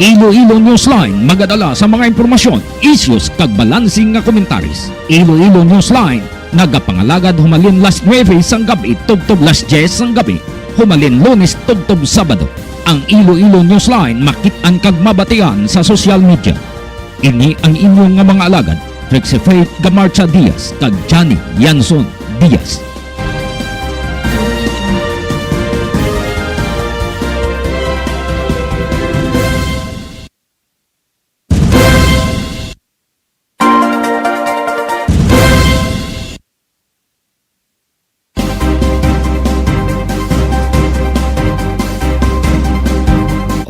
Iloilo Newsline magadala sa mga impormasyon, issues kag balansing nga komentaris. Iloilo Newsline nagapangalagad humalin last 9 sang gabi tugtog last 10 sang gabi. Humalin Lunes tugtog Sabado. Ang Iloilo Newsline makit-an kag mabatian sa social media. Ini ang inyong nga mga alagad, Trixie Faith Gamarcha Diaz kag Johnny Yanson Diaz.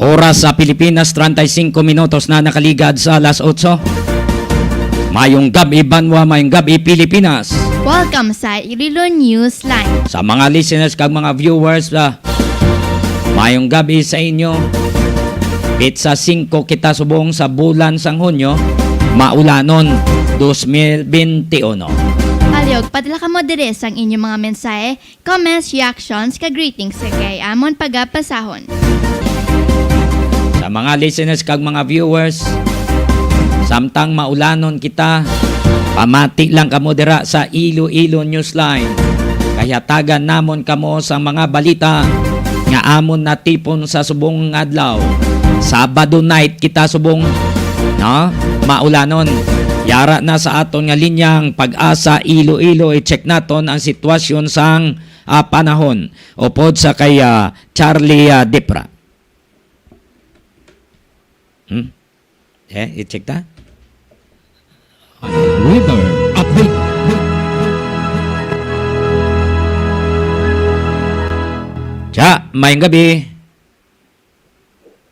Oras sa Pilipinas, 35 minutos na nakaligad sa alas 8. Mayong gabi Banwa, mayong gabi Pilipinas. Welcome sa Iloilo Newsline. Sa mga listeners kag mga viewers, mayong gabi sa inyo. Pitsa 5 kita subong sa bulan sang Hunyo, maulanon 2021. Palyog, padala ka mo dire sang inyong mga mensahe, comments, reactions, ka-greetings kay amon pagapasahon. Sa mga listeners kag mga viewers, samtang maulanon kita, pamati lang kamo dira sa Iloilo Newsline. Kaya tagan namon kamo sa mga balita nga amon natipon sa subong adlaw. Sabado night kita subong maulanon. Yara na sa aton nga linyang Pag-asa Iloilo, i-check naton ang sitwasyon sang panahon. Upod sa kay Charlie Dipra. I-check ta. Weather update. Mayong gabi.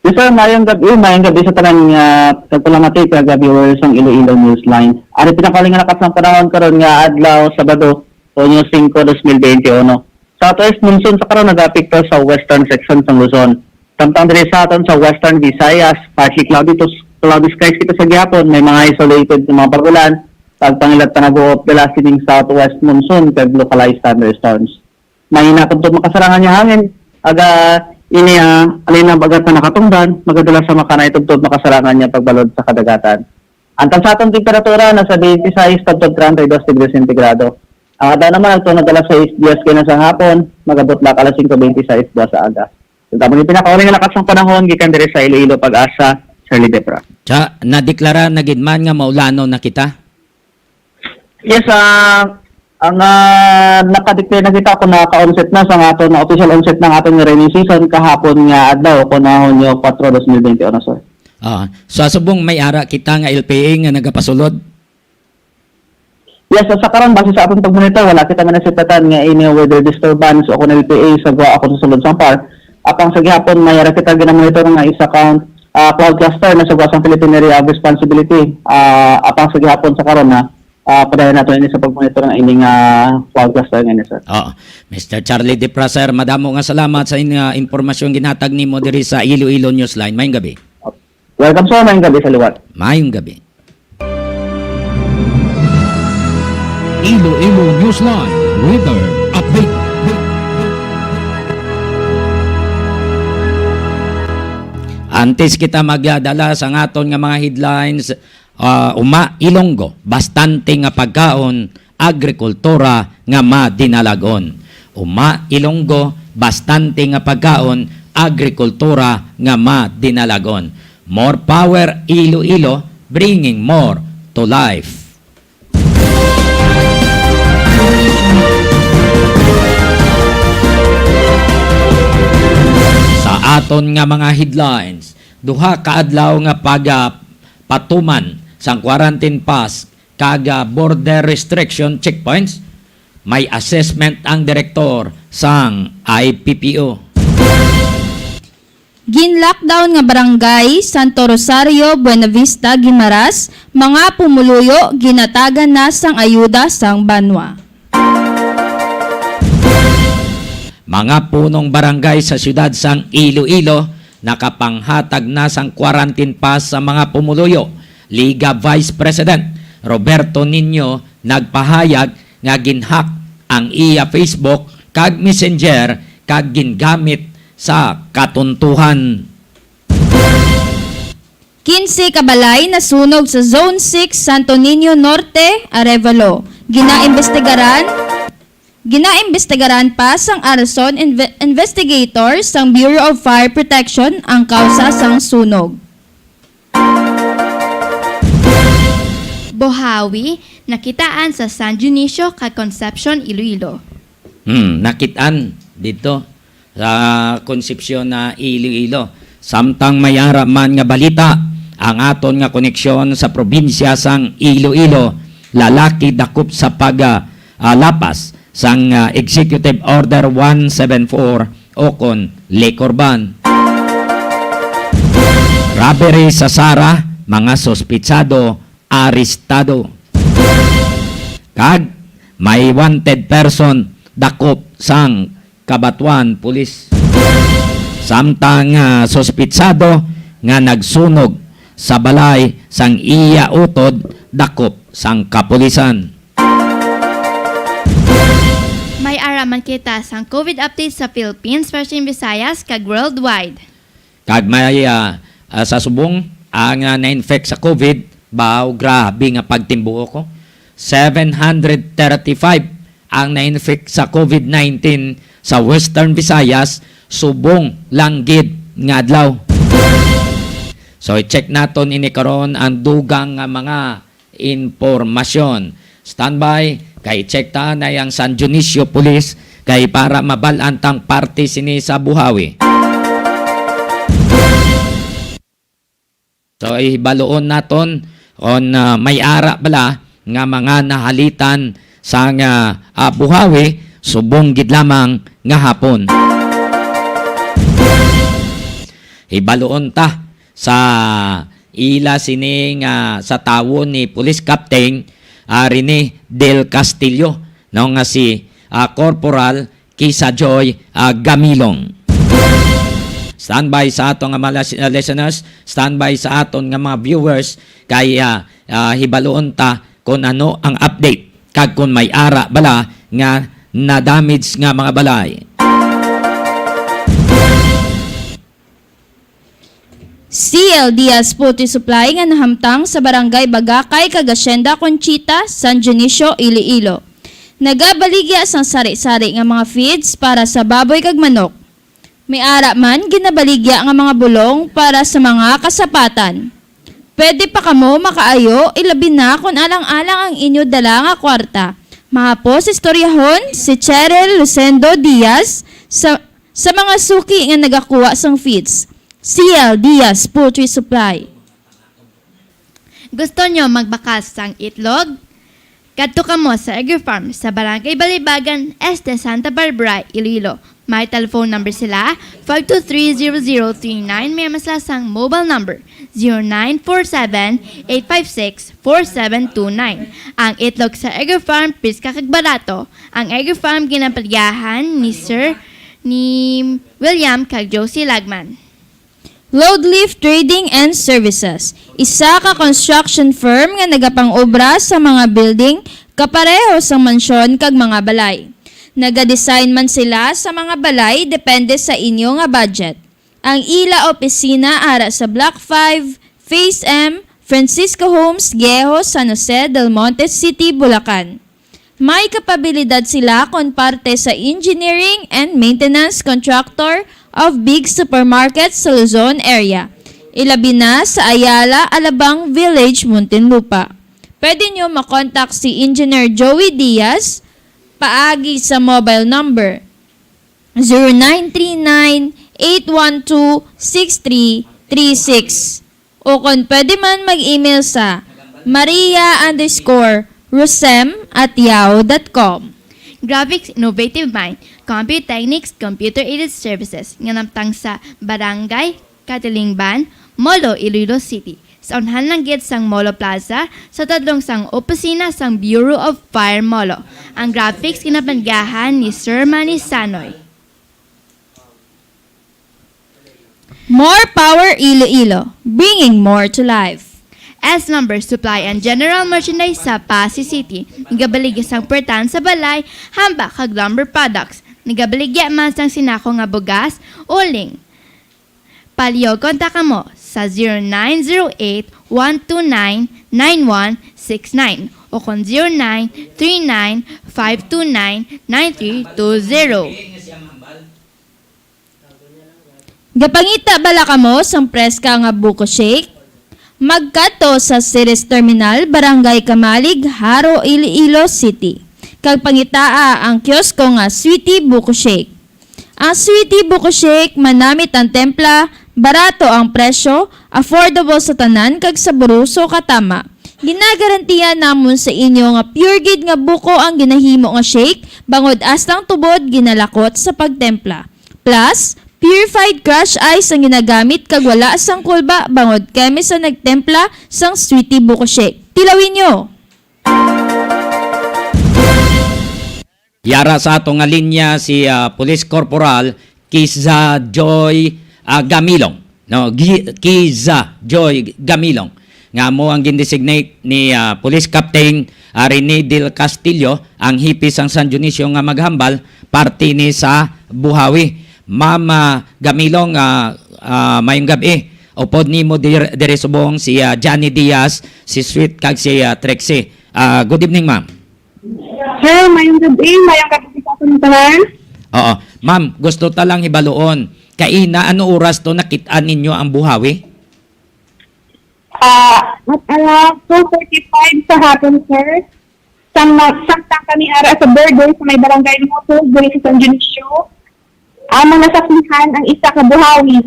Yes sir, mayong gabi sa tanan nga pagpalamati kag viewers ng Iloilo Newsline. Ari pinakaling nga lakas ng panahon karon nga adlaw Sabado, Hunyo 5, 2021. Southwest monsoon sa karon nagapekto sa western section ng Luzon. Samtang diri sa aton sa Western Visayas, partly cloudy skies kita sa gihapon, may mga isolated na mga pagulan, pagpangilat pa nag-o-off the last in southwest monsoon kag localized thunderstorms. May nakatod makasarangan niya hangin, alin na bagat na nakatungdan, magadala sa makanay tugtod makasarangan niya pagbalod sa kadagatan. Antang sa atong temperatura nasa 26 tugtod 32 degrees centigrado. Ang ada naman ito nadala sa 6 dias kina sa hapon, magabot lang alas 5:26 sa aga. Tapos yung pinakauling lakas ng panahon, gikan dire sa Iloilo Pag-asa, Charlie Depra. Nadeklara na gidman nga maulano na kita? Yes, ang nakadeclare na kita kung naka-onset na sa aton na official onset ng aton rainy season kahapon nga adlaw kung na Hunyo 4, 2021, sir. So subong may ara kita nga LPA nga nagapasulod? Yes, sa karon base sa aton pagmonitor, wala kita nga nasipatan nga ini weather disturbance o kung LPA sa guwa ako sa sulod sampar. Apang sa gihapon may ara kita ginamonitor nga isa count cloud cluster na sa Guasang Philippine Area of Responsibility. Apang sa gihapon sa karon na padayon nato ini sa pagmonitor ng ining cloud cluster nga ni sir. Mr. Charlie Dipra, sir, madamo nga salamat sa inyong impormasyon ginhatag nimo diri sa Iloilo Newsline. Mayong gabi. Welcome sir, mayong gabi sa liwat. Mayong gabi. Iloilo Newsline Weather Update. Antes kita magdala sa aton nga mga headlines, Ilonggo, bastante nga pagkaon, agrikultura nga madinalagon. Ilonggo, bastante nga pagkaon, agrikultura nga madinalagon. More power Iloilo, bringing more to life. Aton nga mga headlines, duha ka adlaw nga patuman sang quarantine pass kag border restriction checkpoints, may assessment ang direktor sang IPPO. Gin-lockdown nga barangay Santo Rosario, Buenavista, Guimaras, mga pumuluyo ginatagan na sang ayuda sang Banwa. Mga punong barangay sa siyudad sang Iloilo nakapanghatag na sang quarantine pass sa mga pumuluyo. Liga Vice President Roberto Nino nagpahayag nga ginhack ang iya Facebook kag Messenger kag gingamit sa katuntuhan. 15 kabalay na sunog sa Zone 6, Santo Niño Norte, Arevalo. Ginaimbestigaran pa sang Arson investigators sang Bureau of Fire Protection ang kausa sang sunog. Buhawi, nakitaan sa San Dionisio, Concepcion, Iloilo. Nakitaan dito sa konsepsyon na Iloilo. Samtang mayara man nga balita, ang aton nga koneksyon sa probinsya sang Iloilo, lalaki dakop sa lapas sang Executive Order 174 okon Lecorban. Robbery sa Sara, mga sospitsado, arestado. Kag may wanted person dakop sang Kabatuan Pulis. Samtang sospitsado nga nagsunog sa balay sang iya utod dakop sang kapulisan. May araman kita sang COVID update sa Philippines, Western Visayas, kag worldwide. Kag may sa subong ang na-infect sa COVID, baw grabe nga pagtimbuo ko. 735 ang na-infect sa COVID-19 sa Western Visayas, subong langgit nga adlaw. So i-check naton ini karon ang dugang nga mga impormasyon. Standby kay check ta na yang San Dionisio Police kay para mabalan tang parte sini sa Buhawi. So ihibaloon naton on may ara bala nga mga nahalitan sa Buhawi subong gid lamang nga hapon. Ibaloon ta sa ila sining sa tawon ni Police Captain Rene Del Castillo no nga si Corporal Kisa Joy Gamilong. Standby sa aton nga mga listeners, standby sa aton nga mga viewers kay hibaloon ta kung ano ang update kag kung may ara bala nga na-damage nga mga balay. CL Diaz Poultry Supply nga nahamtang sa Barangay Bagakay, Cagacienda, Conchita, San Dionisio, Iloilo. Nagabaligya sang sari-sari nga mga feeds para sa baboy kag manok. May ara man ginabaligya nga mga bulong para sa mga kasapatan. Pwede pa kamo makaayo, ilabi na kung alang-alang ang inyo dala nga kwarta. Mahapos istoryahon si Cheryl Lucendo Diaz sa mga suki nga nagakuha sang feeds. CL Diaz Poultry Supply. Gusto nyo magbakas sang itlog? Kadto kamo sa Egger Farm sa Barangay Balibagan, Este, Santa Barbara, Iloilo. May telephone number sila 523-0039. May masla sang mobile number 0947-856-4729. Ang itlog sa Egger Farm, piska kag barato. Ang Egger Farm ginapalyahan ni William kag Josie Lagman. Load Lift Trading and Services. Isa ka construction firm nga nagapang-obra sa mga building kapareho sa mansyon kag mga balay. Nagadesign man sila sa mga balay depende sa inyo nga budget. Ang ila opisina ara sa Block 5, Phase M, Francisco Homes, Giejo, San Jose del Monte City, Bulacan. May kapabilidad sila kon parte sa engineering and maintenance contractor of big supermarkets sa Luzon area. Ilabi na sa Ayala, Alabang Village, Muntinlupa. Pwede nyo makontak si Engineer Joey Diaz paagi sa mobile number 0939-812-6336 o kung pwede man mag-email sa maria_rosem@yahoo.com. Graphics Innovative Mind, Computer Techniques, Computer-Aided Services, nga namtang sa Barangay Katilingban, Molo, Iloilo City. Sa unhan lang gid sang Molo Plaza, sa tadlong sang opisina sang Bureau of Fire Molo. Ang graphics kinapanggahan ni Sir Manny Sanoy. More Power Iloilo, bringing more to life. S-Number Supply and General Merchandise sa Pasig City. Nagabaligya sang pertan sa balay, hamba kag lumber products. Nagabaligya man sang sinako nga bugas, uling. Palio, kontak mo sa 0908-129-9169 o kung 0939-529-9320. Gapangita bala kamo sang preska nga buko shake? Magkato sa Ceres Terminal, Barangay Kamalig, Haro, Iloilo City. Kag pangitaa ang kiosko nga Sweetie Buko Shake. Ang Sweetie Buko Shake manamit ang templa, barato ang presyo, affordable sa tanan kag saboroso katama. Ginagarantiya namon sa inyo nga pure gid nga buko ang ginahimo nga shake, bangod aslang tubod ginalakot sa pagtempla. Plus, purified crushed ice ang ginagamit kag wala sang kulba bangod kemi sa nagtempla sang Sweetie Buko Shake. Tilawin nyo! Yara sa ato nga linya si Police Corporal Kiza Joy Gamilong. No, Kiza Joy Gamilong. Nga mo ang gindesignate ni Police Captain Rene Del Castillo, ang hipis ang San Dionisio nga maghambal, parte ni sa Buhawi. Ma'am Gamilong, mayong gabi. Upod ni mo dire subong si Johnny Diaz, si Sweet kag si Trexie. Good evening, ma'am. Sir, mayong gabi sa tanan. Oo. Ma'am, gusto talang ibaloon. Kaina, ano oras to nakitaan ninyo ang Buhawi? At 2:45 sa hapon, sir. Samtang kami ara sa burger sa may barangay Moto, diri sa San Dionisio. Among nasaklihan ang isa ka buhawi.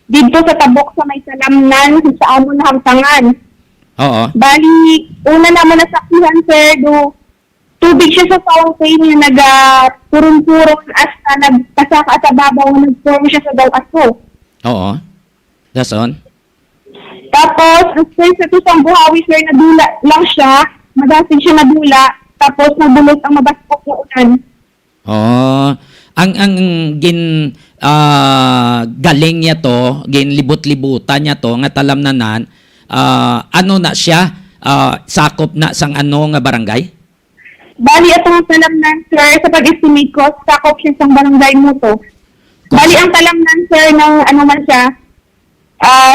Dito sa tabok sa may salamnan sa amon na hamtangan. Oo. Bali, una naman nasaklihan, sir, tubig siya sa fountain yung nag-purong-purong hasta nagpasaka sa babaw, nag-form siya sa daw aso. Oo. That's on. Tapos, sir, sa tusang buhawi, sir, nadula lang siya. Madasig siya nadula. Tapos, nabulot ang mabaskok na ulan. Oo. Ang galing niya to, gin libot-libutan niya to, nga talamnanan, ano na siya, sakop na sang ano nga barangay? Bali, atong talamnan, sir, sa pag-estimate ko, sakop siya sa barangay mo to. Bali, ang talamnan, sir, ng ano man siya,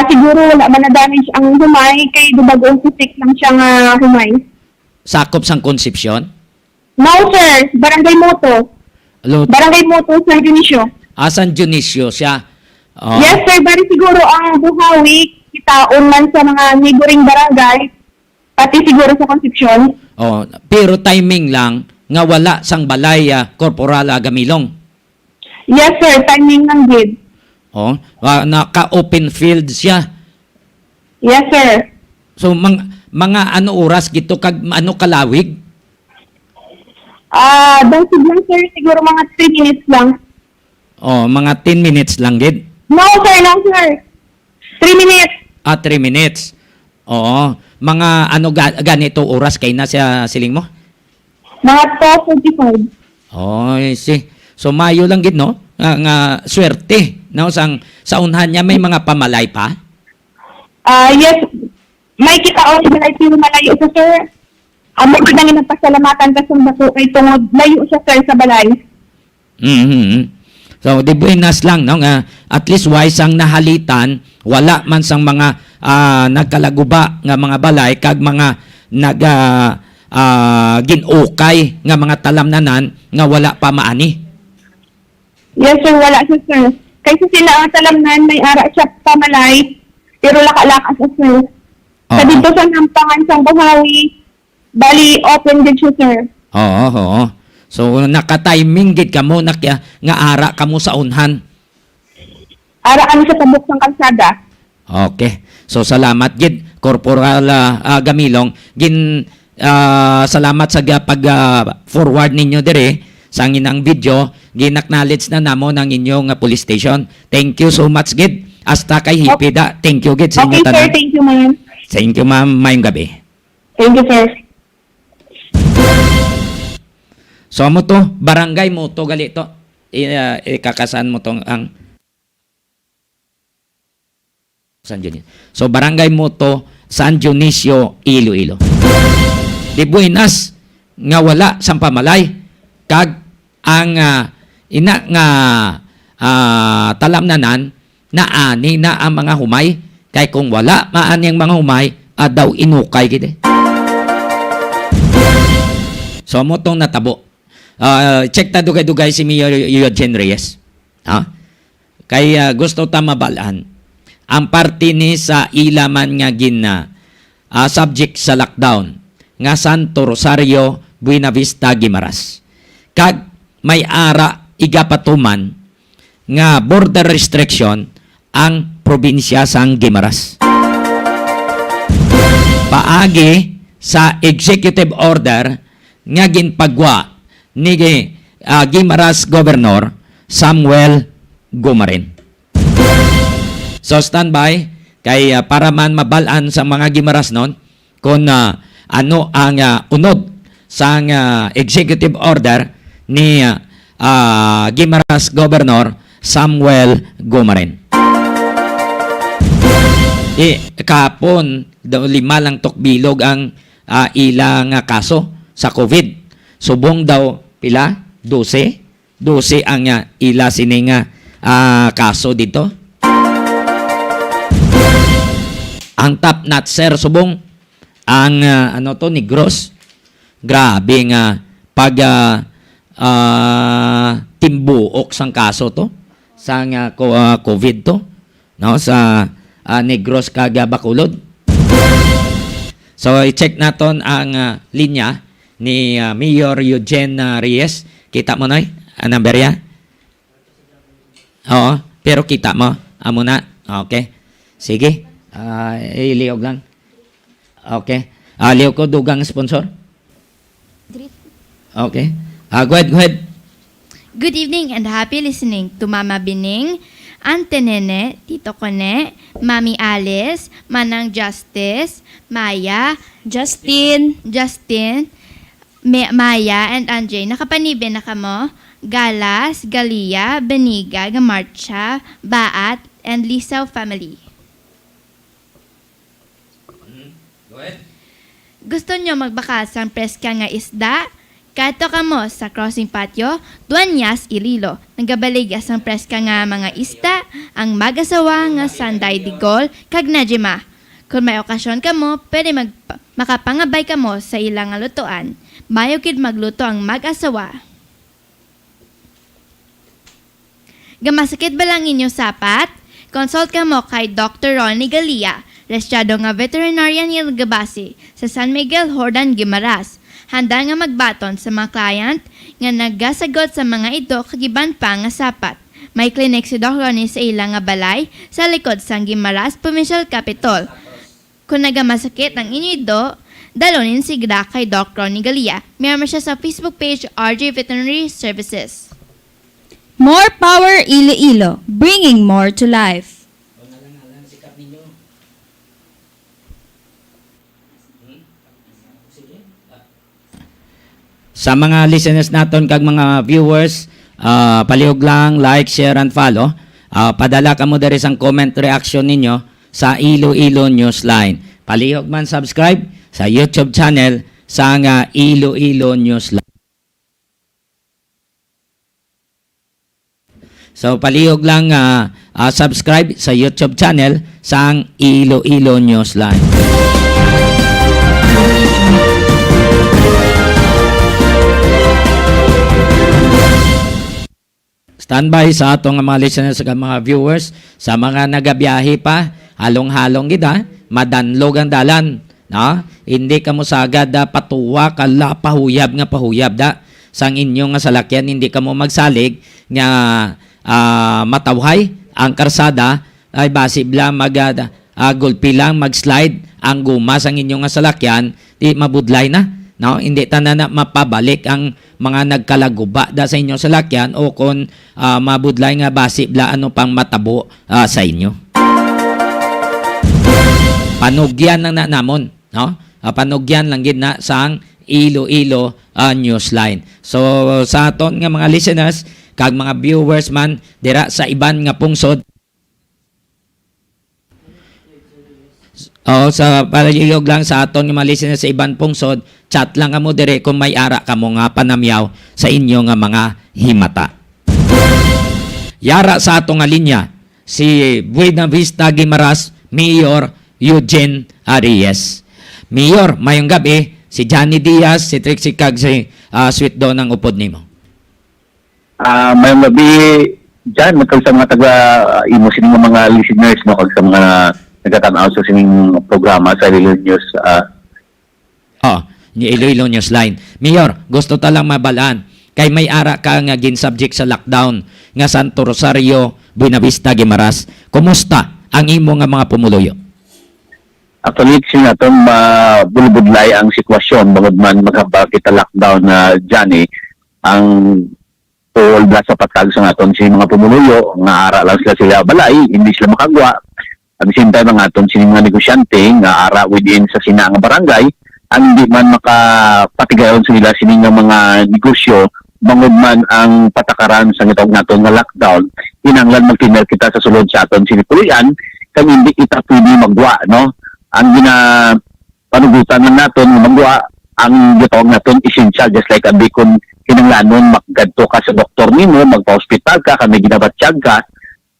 siguro wala man na-damage ang humay, kay dubagong putik lang siya nga humay. Sakop sang Concepcion? No, sir, barangay mo to. Barangay mo to, San Dionisio. San Dionisio siya. Oo. Yes, sir, bali siguro ang buhawi, kitaon man sa mga neighboring barangay, pati siguro sa Concepcion. Oh, pero timing lang nga wala sang balay Corporal Gamilong. Yes, sir, timing ng gid. Oh, naka-open field siya. Yes, sir. So mga ano oras gito kag ano kalawig? Dasig lang, sir, siguro mga 3 minutes lang. Oh, mga 10 minutes lang gid. No, sir. 3 minutes. 3 minutes. Oo. Mga ano ganito oras kay na sa siling mo? Mga 12:45. Oh, see. So mayo lang gid no? Nga swerte no sa unhan niya may mga pamalay pa. Yes, may kitaon balay pero malayo sa sir. Amo gid nang nagpasalamatan ka sa bato kay tungod layo siya, sir, sa balay. Mhm. So di buenas lang no nga at least wise ang nahalitan, wala man sang mga nagkalaguba nga mga balay kag mga ginukay nga mga talamnanan nga wala pa maani. Yes, sir, wala siya, sir. Kaysa sila ang talamnan, may ara siya pamalay, pero laka-lakas siya, sir. Sa Oo. dito sa nampangan sa Buhawi, bali open din siya, sir. Oo. So naka-timing gid kamo nga ara kamo sa unhan. Ara kami sa tabok ng kalsada. Okay. So salamat gid Corporal Gamilong. Salamat sa pag forward ninyo dire sa inang video. Gin-acknowledge na namo ng inyong police station. Thank you so much gid. Hasta kay Hipida. Thank you gid sa inyo Okay, sir. tanan. Thank you, ma'am. Thank you ma'am. Mayong gabi. Thank you, sir. So mo to, barangay mo to gali to. Ikakasan mo tong ang San Dionisio. So barangay mo to San Dionisio, Iloilo. Di buenas nga wala sang pamalay kag ang talamnanan na ani na ang mga humay Kay kung wala maan yung mga humay, daw inukay gid. So mo tong natabo. Check ta dugay-dugay si Mayor Eugene Reyes. Kay gusto ta mabalaan. Ang parte ni sa ilaman nga subject sa lockdown nga Santo Rosario, Buena Vista, Guimaras. Kag may ara igapatuman nga border restriction ang probinsya sang Guimaras. Paagi sa executive order nga ginpagwa ni Guimaras Governor Samuel Gumarin. So standby kay para man mabalaan sa mga Guimaras non kung ano ang unod sa executive order ni Guimaras Governor Samuel Gumarin. Kapon, 5 lang tukbilog ang ilang kaso sa COVID. Subong daw pila? 12? 12 ang ila sining kaso dito. Ang top notch sir subong ang Negros. Grabe nga pag timbuok sang kaso to sang COVID to no sa Negros kag Bacolod. So i-check naton ang linya ni Mayor Eugene Reyes. Kita mo noy ang number ya? Oo, pero kita mo amo na. Okay. Sige. Iliyog lang. Okay. Liyaw ko dugang sponsor. Okay. Go ahead. Good evening and happy listening to Mama Bining, Ante Nene, Tito Kone, Mami Alice, Manang Justice, Maya, Justin, Maya and Anjay. Nakapanibe na kamo, Galas, Galia, Beniga, Gamarcha, Baat, and Lisaw family. Go ahead. Gusto nyo magbakasang preska nga isda? Kato kamo sa crossing patio, Duanyas, Iloilo. Nagabaligas ang preska nga mga isda, ang mag-asawa nga Sanday Digol, kag Najima. Kung may okasyon kamo, pwede makapangabay kamo sa ilang nga lutuan. Mayo kid magluto ang mag-asawa. Gamasakit ba lang inyo sapat? Consult kamo kay Dr. Ronnie Galia, restyado nga veterinarian ng Gabasi sa San Miguel, Hordan, Guimaras. Handa nga magbaton sa mga client nga nagasagot sa mga ito kagiban pa nga sapat. May clinic si Dr. Ronnie sa ilang nga balay sa likod sang Guimaras Provincial Capital. Kung nagamasakit ang inyo ito, dalonin sigla kay Dr. Ronnie Galia. Mayroon siya sa Facebook page RJ Veterinary Services. More Power Iloilo, bringing more to life. Sa mga listeners naton kag mga viewers, palihog lang like, share and follow. Padala kamo diri sang comment reaction ninyo sa Iloilo Newsline. Palihog man subscribe sa YouTube channel sa Iloilo Newsline. So palihog lang subscribe sa YouTube channel sa Iloilo Newsline. Standby sa atong mga listeners sa mga viewers, sa mga nagabiyahe pa, halong-halong gida, madanlog ang dalan. No? Hindi ka mo sagad patuwa, kala pahuyab da. Sang inyong salakyan, hindi ka mo magsalig nga matawhay ang karsada, ay basibla gulpi lang, mag-slide ang guma sang inyong salakyan, di mabudlay na. No, hindi tanan na mapabalik ang mga nagkalaguba da sa inyo salakyan o kung mabudlay nga basibla ano pang matabo sa inyo. Panugyan lang na namon, no? Panugyan lang gid na sang Iloilo Newsline. So sa aton nga mga listeners kag mga viewers man dira sa iban nga pungsod, sa palihog lang sa aton nga mga listeners sa iban pungsod, chat lang kamo dire kung may ara kamo nga panamyaw sa inyo nga mga himata. Yara sa atong nga linya si Buena Vista Guimaras Mayor Eugene Arias. Mayor, mayong gabi, si Johnny Diaz, si Trixie Cag, si Sweet Dawn ang upod nimo. Mayong gabi dyan, magkag sa mga imo sining mga listeners, no, kag sa mga nagtatanaw sa sining programa sa Iloilo News. Ni Iloilo Newsline. Mayor, gusto talang mabalaan. Kay may ara ka nga gin-subject sa lockdown nga Santo Rosario, Buenavista, Guimaras. Kumusta ang imo nga mga pumuluyo? Actually, sila itong bulbudlay ang sitwasyon, bagod man maghabag kita lockdown na dyan ang all sa patag sa aton si mga pumuluyo, nga ara lang sila balay, hindi sila makagwa. At the same time, ang aton si mga negosyante, nga ara within sa sinaang barangay, ang hindi man makapatigayon sa nila sining nga mga negosyo, bangod man ang patakaran sa itong naton nga lockdown, hinanglan magtinel kita sa sulod sa aton sinipulian, kami hindi kita pwede magwa, no? Ang panugutan na naton nga magwa, ang gitawag naton essential, just like abi kung kinanglanon maggadto ka sa doktor nimo, magpa-hospital ka, kami ginabatsyag ka,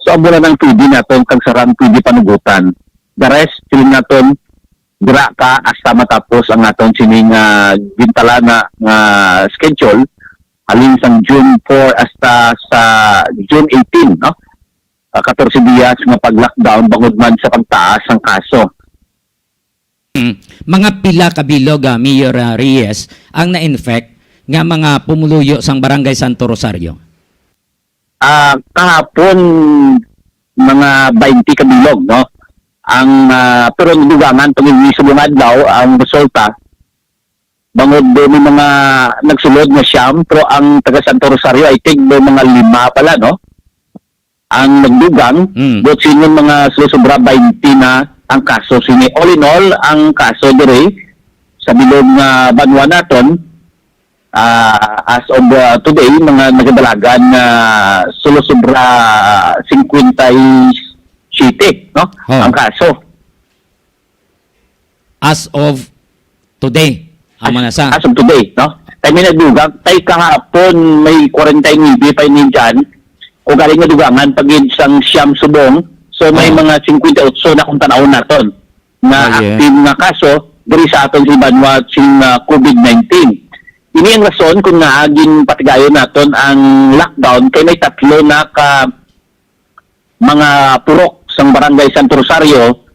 so ang mula ng pwede naton kang sarang pwede panugutan. The rest, siling naton dira ka hasta matapos ang aton sining gintala nga schedule halin sang June 4 hasta sa June 18, no? 14 días nga pag-lockdown bangod man sa pagtaas ang kaso. Mga pila ka bilog, Mayor Reyes, ang na-infect nga mga pumuluyo sang Barangay Santo Rosario? Kahapon mga 20 ka bilog, no? Ang pero dugangan pag subungad daw ang resulta bangod do may mga nagsulod nga siyam, pero ang taga Santo Rosario I think do mga 5 pala, no? Ang nagdugang do sino mga sobra 20 na ang kaso sini. All in all, ang kaso dire sa bilog nga banwa naton as of today, mga nagdalagan na sobra 57, no? Ang kaso. As of today, amo na sa. As of today, no? Tayo may nagdugang, tayo kahapon may 49 pa ni dyan, o galing na dugangan pag isang siyam subong, so may mga 58 na kung tanawon naton na active na kaso diri sa aton si Banwa sing COVID-19. Ini ang rason kung naaging patigayon naton ang lockdown kay may 3 na ka mga purok sang Barangay Santo Rosario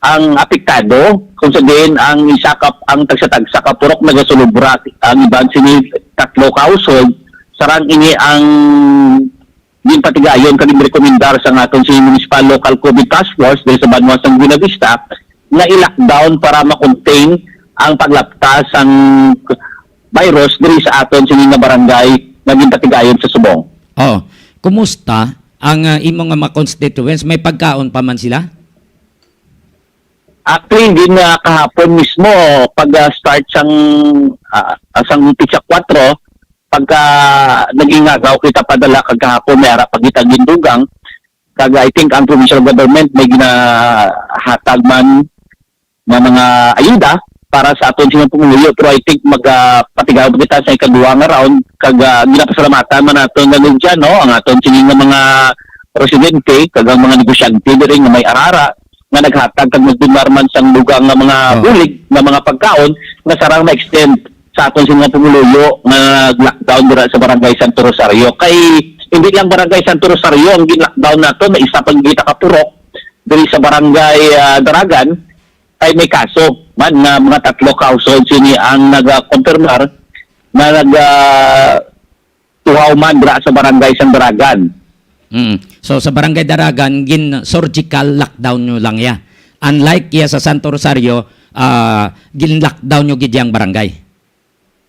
ang apektado, kung sabihin ang isakap ang tagsatagsa ka purok nagasulubra ang iban sini 3 kausod sarang ini ang din patigayon kaning rekomendar sa aton si Municipal Local COVID Task Force diri sa Banwa sang Buenavista na i-lockdown para ma-contain ang paglaptas ang virus diri sa aton sa nga barangay naging patigayon sa Subong. Kumusta ang imong mga constituents? May pagkaon pa man sila? Actually, hindi na kahapon mismo pag-start sang pitsa 4, pagka naging agaw kita padala kagahapon may harap pagita gindugang, kag I think ang provincial government may ginahatag man na mga ayuda para sa aton silang pumuluyo, pero I think magpatigaw kita sa ikaduwa nga round kag ginapasalamatan man naton nga dyan, no? Ang aton silang mga presidente kag ang mga negosyante diri nga may arara nga naghatag kag magdumar man sang dugang nga mga bulig nga mga pagkaon nga sarang ma-extend sa aton silang pumuluyo nga lockdown dira sa Barangay Santo Rosario. Kay hindi lang Barangay Santo Rosario ang gin-lockdown nato, na isa pang kita ka purok diri sa Barangay Daragan ay may kaso man na mga 3 household sini ang nag-confirmar na tuhaw man dira sa Barangay San Daragan. So sa Barangay Daragan, surgical lockdown nyo lang ya. Unlike ya sa Santo Rosario, gin-lockdown nyo gidyang barangay.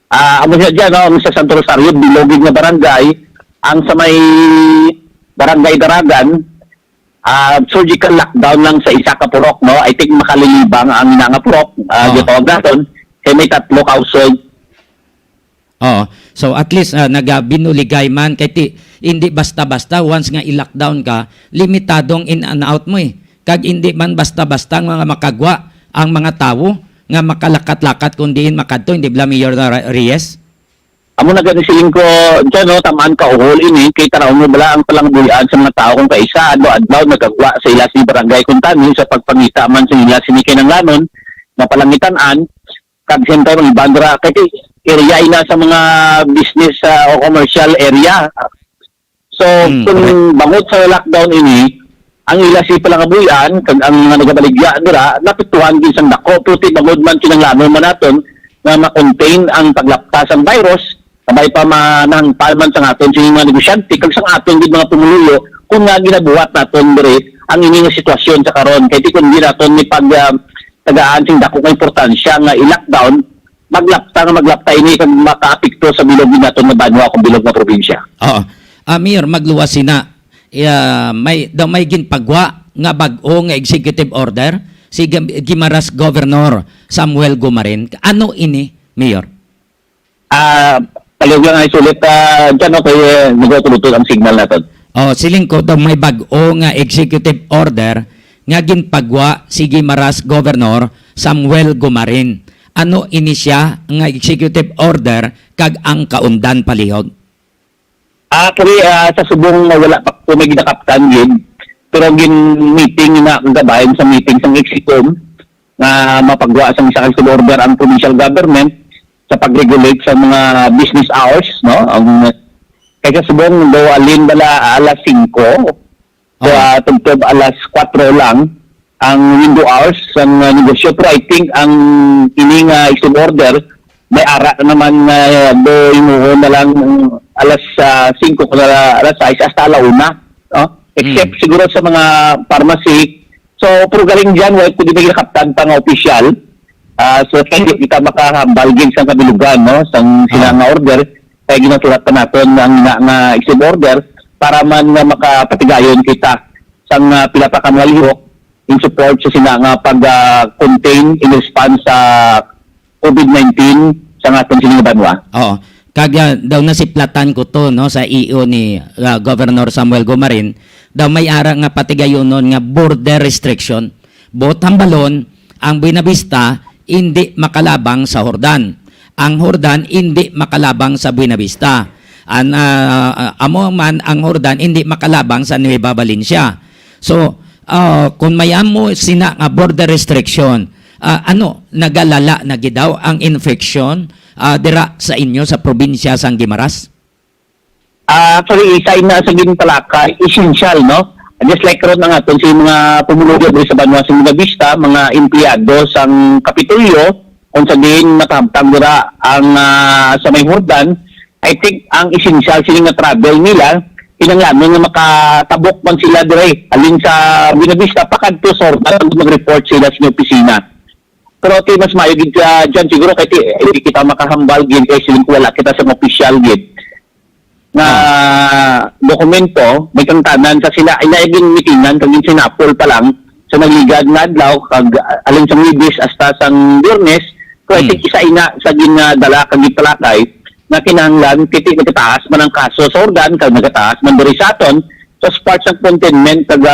Amo siya dyan, no? Ang sa Santo Rosario, bilogig na barangay, ang sa may Barangay Daragan, surgical lockdown lang sa isa ka purok, no? I think makalilibang ang nga purok, gitawag naton, kaya may 3 household. So at least nagabinuligay man kay hindi basta-basta once nga i-lockdown ka, limitadong in and out mo Kag hindi man basta-basta mga makagwa ang mga tawo nga makalakat-lakat kundi makadto, hindi bla Mayor Reyes? amo na gani siling ko dyan, no, tamaan ka uhol ini, kay tanaw mo bala ang palangabuyan sa mga tao kung kaisa, adlaw nagagwa sa ila si barangay Kuntani sa pagpangita man sa ila sinikinanglanon, na palangitan-an, kag siyempre mga bandra, kay area ina sa mga business o commercial area. So, kung bangod sa lockdown ini, ang ila si palangabuyan, kag ang mga nagabaligya nila, napituhan din sang dako, puti bangod man kinanglanon man naton, na ma-contain ang paglaptas ng virus, sabay pa manang palman sa aton sa mga negosyante, kag sa aton din mga pumuluyo, kung nga ginabuhat naton dire ang ining sitwasyon sa karon. Kaya kung di naton ni pag tagaan sing dako nga importansya nga i-lockdown, maglapta ini kag makaapekto sa bilog din naton nga banwa kung bilog nga probinsya. Oo. Mayor, magluwas sina. May ginpagwa nga bag-o nga executive order si Guimaras Governor Samuel Gumarin. Ano ini, Mayor? Palihog lang ay sulit dyan, okay, nagotulutol ang signal natin. Siling ko daw may bag-o nga executive order nga ginpagwa si Guimaras Governor Samuel Gumarin. Ano ini siya nga executive order kag ang kaundan palihog? Actually, sa subong wala pa po may ginakaptan yun, pero meeting na kagabayan sa meeting sa Exicom na mapagwa sa isang executive order ang provincial government sa pag-regulate sa mga business hours, no? Ang kaya subong daw alin bala alas 5 so tungtod alas 4 lang ang window hours ng negosyo. Pero I think ang ining executive order may ara naman do imuho na lang alas 5 alas 6 hasta alauna, no? Except siguro sa mga pharmacy. So pero galing diyan wala pud may kaptan pa nga opisyal. So kaya kita makahambal gid sa kabilugan, no, sang sila nga order kaya ginatulat pa naton ang nga executive order para man makapatigayon kita sang pila pa ka mga lihok in support sa sila nga pag-contain in response sa COVID-19 sa aton sining banwa. Oo. Kaya daw nasiplatan ko to, no, sa EO ni Governor Samuel Gumarin, daw may ara nga patigayon nun nga border restriction. Bot hambalon ang Buenavista hindi makalabang sa Hordan. Ang Hordan hindi makalabang sa Buenavista. Amo man ang Hordan hindi makalabang sa Nueva Valencia. So, kung mayamo sina nga border restriction, nagalala na gidaw ang infection dira sa inyo sa probinsya sang Guimaras? Actually, isa na sa ginpalaka, essential, no? Just like karon nga aton si mga pumuluyo diri sa banwa sa Buenavista, mga empleyado sang Kapitolyo, kung sa din matamtang dira ang sa may Hordan, I think ang essential sila nga travel nila, kinanglan nga makatabok man sila dire alin sa Buenavista pakadto sa Hordan mag-report sila sa opisina. Pero mas mayo gid dyan siguro kay kita makahambal gid kay siling wala kita sa official gid na dokumento may kantanan sa sila ay naiging mitingan kag sinapol pa lang sa nagligad nga adlaw kag alin sa Webes hasta sang Biyernes kay isa ina sa ginadala kag gipalakay na kinahanglan kiti nagataas man ang kaso sa organ kag nagataas man diri sa aton so parts ng containment kag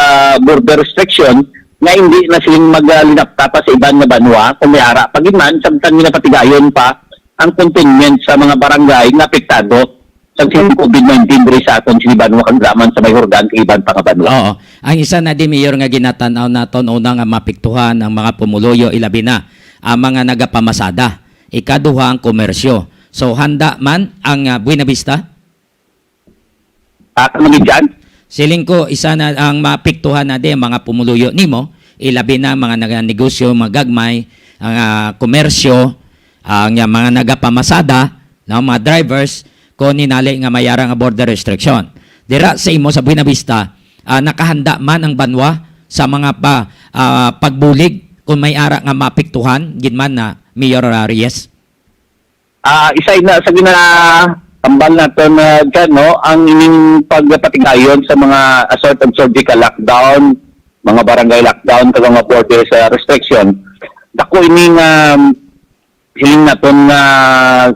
border restriction nga hindi na siling maglinapta pa sa iban nga banwa kung may ara pagman samtang ginapatigayon pa ang containment sa mga barangay na apektado sa COVID-19 diri sa aton sa banwa kag laman sa may Hordan kay iban pa nga banwa. Oo. Ang isa na di mayor nga ginatanaw naton una nga mapiktuhan ang mga pumuluyo ilabi na ang mga nagapamasada. Ikaduha ang komersyo. So handa man ang Buenavista? Kami dyan? Siling ko isa na ang mapiktuhan na di ang mga pumuluyo nimo ilabi na mga negosyo, mga gagmay, ang komersyo, ang mga nagapamasada, mga drivers ko ninali nga mayara nga border restriction. Dira sa imo sa Buenavista, nakahanda man ang banwa sa mga pagbulig kung may ara nga mapiktuhan ginman na Mayor Reyes? Isa na sa tambal natin dyan, no, ang ining pagpatigayon sa mga sort of surgical lockdown, mga barangay lockdown, kag mga border restriction. Dako ining hiling naton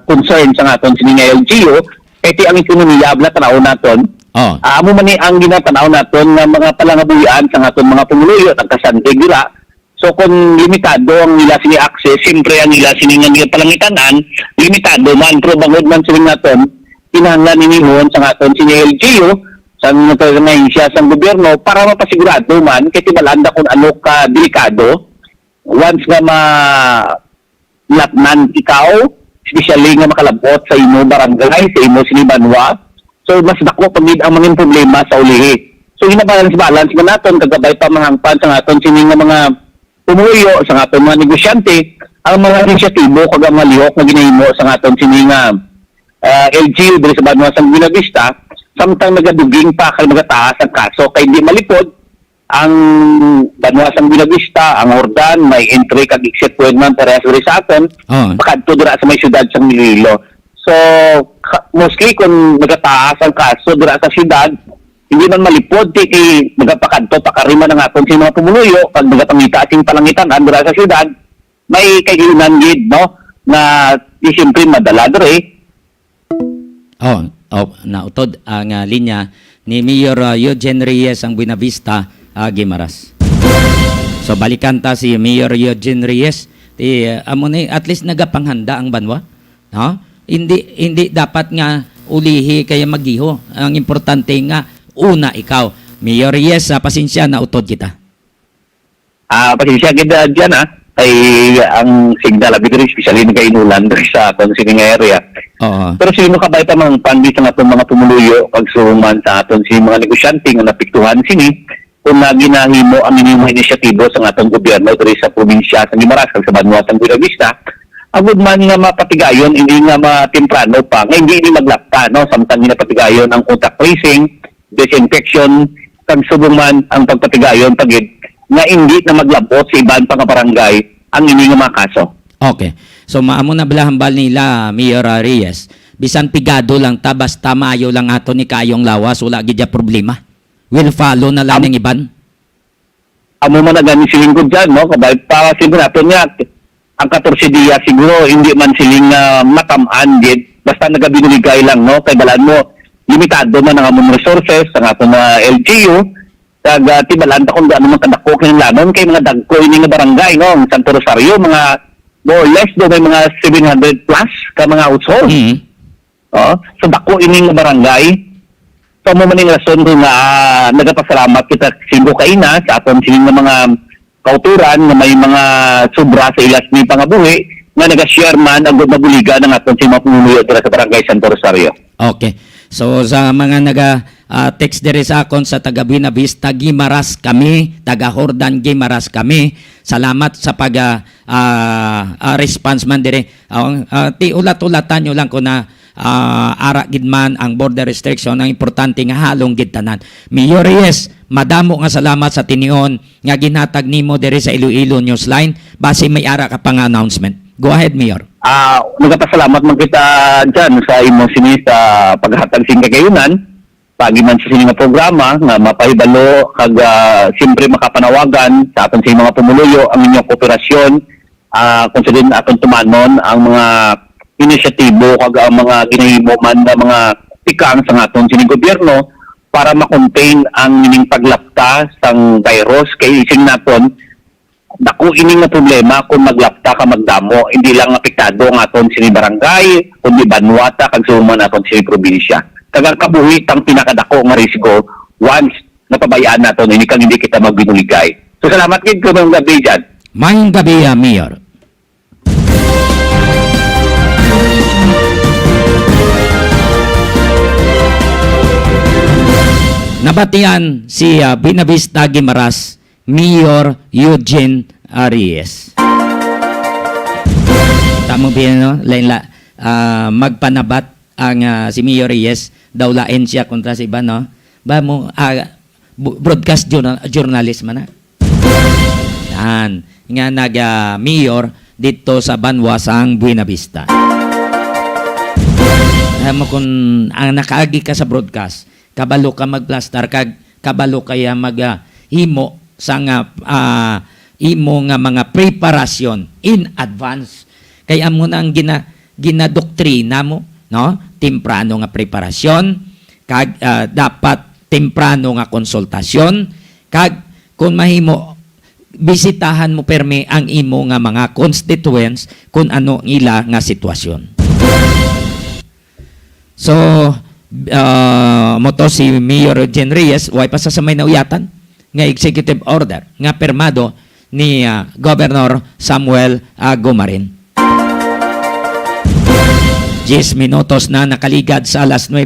concern sa aton sining LGU kay ang ekonomiya abla tanaw naton. Amo man ni ang ginatanaw naton nga mga palangabuyan sa aton mga pumuluyo nagkasantig dira So kung limitado ang nila sini access, siyempre ang nila sini nga nila palangitanan, limitado man, pero bangod man sila naton, kinahanglan ninihon sa aton sini LGU, sa nga siya sa gobyerno, para mapasigurado man, kaya tibalanda kung ano ka delikado, once nga latnan ikaw, especially nga makalabot sa imo barangay, sa imo sinibanwa, so mas dako pagid ang mga problema sa ulihi. So balance man naton, kagabay pa mga hangpan sa aton sini nga mga pumuyo sa aton mga negosyante, ang mga inisyatibo kag ang mga lihok na ginahimo sa aton sini nga LGU diri sa Banwa sa Buena Vista, samtang nagaduging pa kay magataas ang kaso kay di malipod ang Banwa sa Buena Vista, ang Hordan, may entry kag exit point man parehas diri sa aton, pakadto dira sa may syudad sa Iloilo. So mostly kung magataas ang kaso dira sa syudad, hindi man malipod ti magapakadto pakarima ng aton sa mga pumunuyo pag magapangita ating palangitan andra sa syudad, may kailangan gid no na siyempre madala diri. Nautod ang linya ni Mayor Eugene Reyes ang Buena Vista, Guimaras. So balikan ta si Mayor Eugene Reyes, amo ni at least nagapanghanda ang Banwa, no? Hindi dapat nga ulihi kaya magiho. Ang importante nga una ikaw. Mayor Reyes, pasensya na utod kita. Pasensya kita dyan ay ang signal abidri especially nagainulan sa atong sining area. Oo. Pero sino kabay pa mga pandi sa atong mga pumuluyo pag suman sa aton si mga negosyante nga napiktuhan sini kung ginahimo ang mga inisyatibo sa atong gobyerno diri sa probinsya sa Guimaras kag sa Banwa sa Buena Vista. Agud man nga mapatigayon, hindi nga matemprano pa, nga hindi maglapta, no? Samtang ginapatigayon ang contact tracing, disinfection, kag subuman ang pagpatigayon pagid nga hindi na maglabot sa iban pang barangay ang ini nga mga kaso. Okay. So maamo na balahambal nila Mayor Reyes. Bisan pigado lang ta basta maayo lang ato ni kayong lawas wala gid ya problema. Will follow na lang ng iban. Amo man na gani silingkod dyan, no? Kabay para siguro natin nga ang 14 diya siguro hindi man siling matamaan gid basta nagabinuligay lang, no? Kay balaan mo limitado man ang among resources sa aton na LGU. Kag tibalanta kung gaano man kadako kinahanglanon kay mga dagko ini nga barangay, no? Ang Santo Rosario, mga more or less do may mga 700 plus ka mga households. So dako ini nga barangay. So mo man ning rason kung nagapasalamat kita sigo kaina sa aton sining mga kauturan nga may mga sobra sa ilas ni pangabuhi nga naga-share man ang mabuligan ng aton si mga pumunuyo dira sa barangay Santo Rosario. Okay. So sa mga text dire sa akon sa taga Buena Vista Guimaras kami, taga Hordan Guimaras kami. Salamat sa pag response man dire. Ti ulat-ulatan nyo lang ko na ara gid man ang border restriction, ang importante nga halong gid tanan. Mayor Reyes, madamo nga salamat sa tinion nga ginhatag nimo dire sa Iloilo Newsline base may ara ka pang announcement. Go ahead, Mayor. Nagapasalamat man kita dyan sa imong sini sa paghatag sing kagayunan. Pagi man sa sini nga programa nga mapahibalo kag siyempre makapanawagan sa aton sa mga pumuluyo ang inyong kooperasyon kung sa din aton tumanon ang mga inisyatibo kag ang mga ginahimo man nga mga tikang sa aton sini gobyerno para ma-contain ang ining paglapta sang virus kay ising naton dako ini nga problema kung maglapta ka magdamo, hindi lang apektado ang aton sini barangay, kundi banwata kag suman aton sini probinsya. Tagang kabuhi ang pinakadako nga risiko once napabayaan naton ini kang hindi kita magbinuligay. So salamat gid ko ng gabi dyan. Mayong gabi, Mayor. Nabatian si Buena Vista Guimaras, Mayor Eugene Reyes. Tamo no? Magpanabat ang si Mayor Reyes, daw lain siya kontra si iba, no? Ba mo, broadcast journalist man na. Yan. Nga nag-mayor dito sa Banwasang Buena Vista. Alam mo kung ang nakaagi ka sa broadcast, kabalo ka magplaster, kabalo kaya maghimo sa nga imo nga mga preparasyon in advance. Kaya mo nang ginadoktrina mo, no? Temprano nga preparasyon, kag dapat temprano nga konsultasyon, kag kung mahimo bisitahan mo permi ang imo nga mga constituents kung ano ila nga sitwasyon. So, mo to si Mayor Eugene Reyes, way pa sa may nauyatan nga executive order nga permado ni Governor Samuel Gumarin. 10 minutos na nakaligad sa alas 9.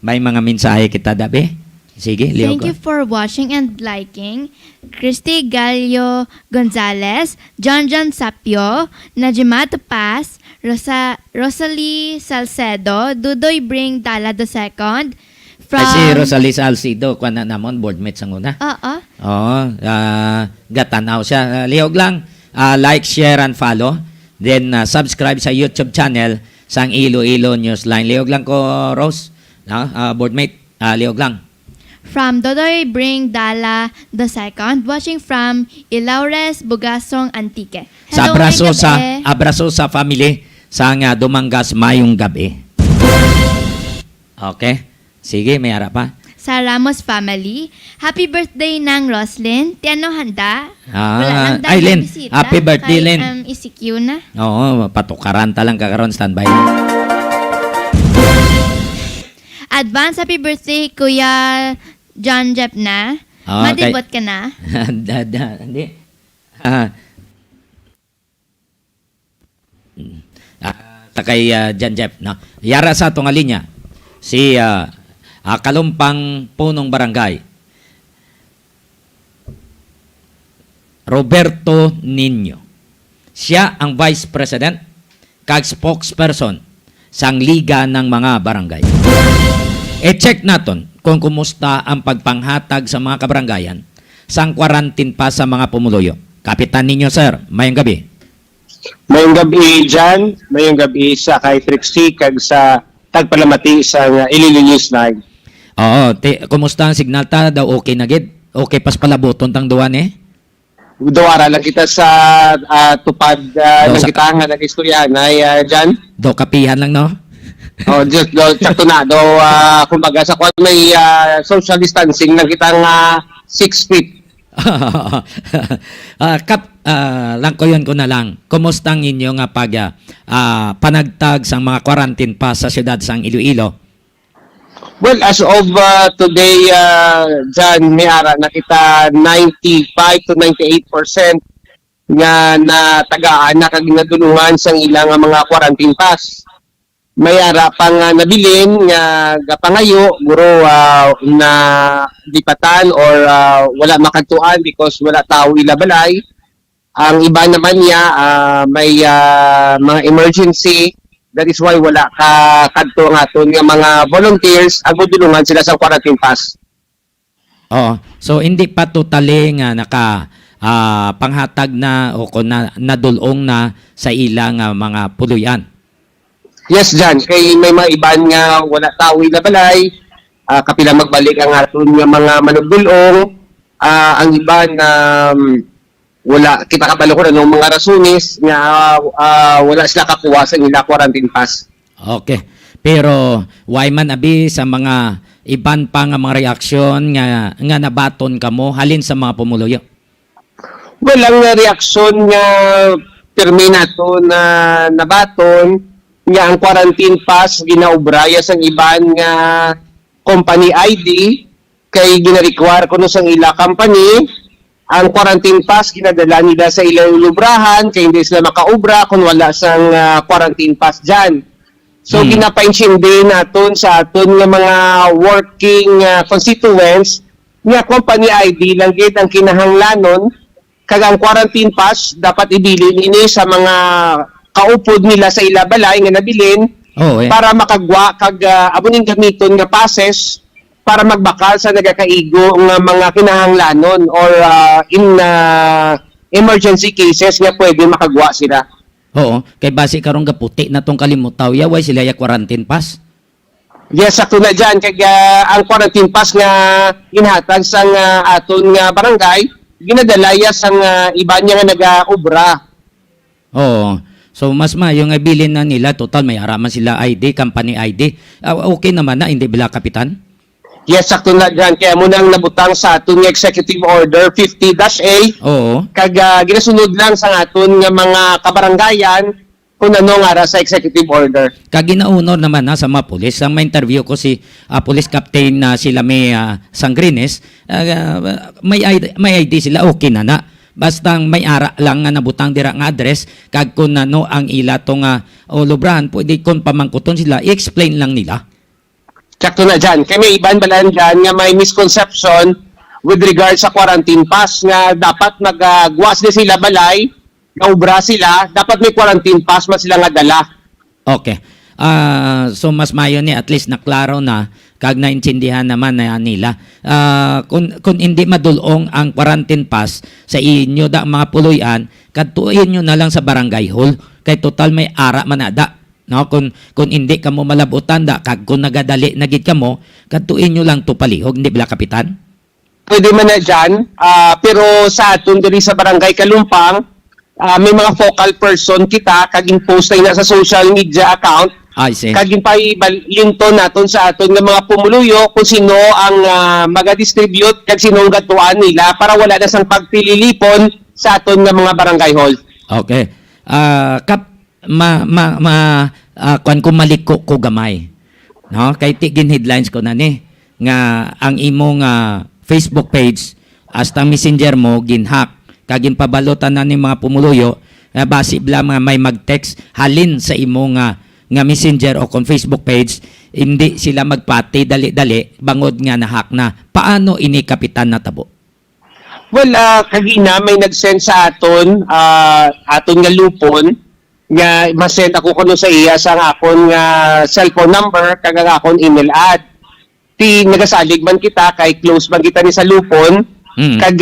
May mga mensahe kita dabi. Sige, Leo. Thank you for watching and liking. Christy Gallo Gonzalez, John Sapio, Najimat Paz, Rosalie Salcedo, Dudoy Bring Dala II, from... Si Rosalie Salcido, kuha na namon, boardmate sa una. Oo. Oo, gatanaw siya. Liog lang, like, share, and follow. Then, subscribe sa YouTube channel sang Iloilo Newsline. Liog lang ko, Rose. Boardmate, liog lang. From Dodoy Bring Dala II, watching from Ilaures, Bugasong, Antique. Sa Hello, abraso sa family sa nga Dumangas mayong gabi. Okay? Sige, may harap pa. Sa Ramos family, happy birthday ng Roslyn. Tiano handa? Ah, lang ay, Lynn, bisita. happy birthday, Lynn. ECQ na. Oo, patukaran talang kakaroon, standby. Advance happy birthday, Kuya John Jeff na. Ah, okay. Madibot ka na. Hindi. Sa kay Jan Jeff, no? Yara sa itong linya, si Kalumpang Punong Barangay, Roberto Nino. Siya ang Vice President kag spokesperson sang Liga ng mga Barangay. E-check naton kung kumusta ang pagpanghatag sa mga kabarangayan sang quarantine pa sa mga pumuluyo. Kapitan ninyo, sir. Mayang gabi. Mayong gabi dyan, mayong gabi sa kay Trixie kag sa tagpalamati sa Iloilo Newsline. Oo, kumusta ang signal ta? Daw okay na gid? Okay pas palaboton tang duwan eh? Duwara lang kita sa tupad ng kita nga nag-istorya na dyan. Daw kapihan lang, no? Just sakto na. Kumbaga sa kwan may social distancing lang kita nga 6 feet. Lang ko yun ko na lang. Kumusta ang inyo nga panagtag sang mga quarantine pa sa siyudad sang Iloilo? Well, as of today, dyan may ara na kita 95 to 98% nga natagaan na kag nadulungan sang ilang mga quarantine pass. May ara pang nabilin nga gapangayo guro na lipatan or wala makadtuan because wala tao ilabalay. Ang iba naman niya may mga emergency. That is why wala ka kadto nga aton nga mga volunteers ang dulungan sila sa quarantine pass. Oo. So hindi pa totally nga naka panghatag na o kung nadulong na sa ilang mga puluyan. Yes, Jan. Kay may mga iban nga wala tao ilabalay, kapila magbalik ang aton nga mga manugdulong, ang iban wala kita kabalo ko ng mga rasunis nga wala sila kakuha sa nila quarantine pass. Okay. Pero why man abi sa mga iban pa nga mga reaksyon nga nabaton kamo halin sa mga pumuluyo? Well, ang reaksyon nga pirmi nato na nabaton nga ang quarantine pass ginaubraya sang iban nga company ID kay gina-require kuno sang ila company ang quarantine pass ginadala nila sa ilang lubrahan kay hindi sila makaubra kung wala sang quarantine pass dyan. So ginapainsyindi naton sa aton nga mga working constituents nga company ID lang gid ang kinahanglanon kag ang quarantine pass dapat ibilin ini sa mga kaupod nila sa ilabalay nga nabilin para makagwa kag abuning gamiton nga passes para magbakal sa nagakaigo nga mga kinahanglanon or in emergency cases nga pwede makagwa sila. Oo, kay base karong gaputi na tong kalimutaw ya way sila ya quarantine pass. Yes, sakto na dyan. Kaya ang quarantine pass nga inhatag sa aton nga barangay, ginadalaya sa iba niya nga nag-ubra. Oo. So mas yung ibilin na nila, total may haraman sila ID, company ID. Okay naman na, hindi bila kapitan? Yes, sakto na dyan. Kaya mo nang nabutang sa aton nga Executive Order 50-A. Oo. Kag ginasunod lang sa aton nga mga kabarangayan kung ano nga sa Executive Order. Kaginaunor naman na sa mga pulis. Ang ma-interview ko si Police Captain na sila may Sangrines, may ID sila, okay na. Basta may ara lang nga nabutang dira nga address, kag kung ano ang ila to nga olobrahan, pwede kung pamangkuton sila, i-explain lang nila. Sakto na dyan. Kaya may iban balan dyan nga may misconception with regard sa quarantine pass nga dapat magguwas na sila balay, nga ubra sila, dapat may quarantine pass man sila nga dala. Okay. So mas mayo ni at least naklaro na kag naintindihan naman na nila. Kung hindi madulong ang quarantine pass sa inyo da mga puluyan, kadtuin nyo na lang sa barangay hall kay total may ara manada. No, kung hindi ka mo malabutan da kag kung nagadali nagid ka mo, kadtuin nyo lang to palihog, hindi bala kapitan? Pwede man na dyan, pero sa aton diri sa Barangay Kalumpang, may mga focal person kita, kaging post na sa social media account, I see. kaging pailinton naton sa aton nga mga pumuluyo kung sino ang maga-distribute kag sino ang gatuan nila para wala na sang pagpililipon sa aton nga mga barangay hall. Okay. Kap kuan ko maliko ko gamay. No, kay tigin headlines ko na ni nga ang imong Facebook page hasta Messenger mo ginhack kagin pabalotan na ni mga pumuluyo basi bla mga may mag-text halin sa imong nga Messenger o kon Facebook page, hindi sila magpati dali-dali bangod nga nahack na. Paano ini kapitan na tabo? Well, kagina may nag-send sa aton nga lupon nga masend ako kuno sa iya sa akon nga cellphone number kag ang akon email ad. Ti nagasalig man kita kay close man kita ni sa lupon. Kag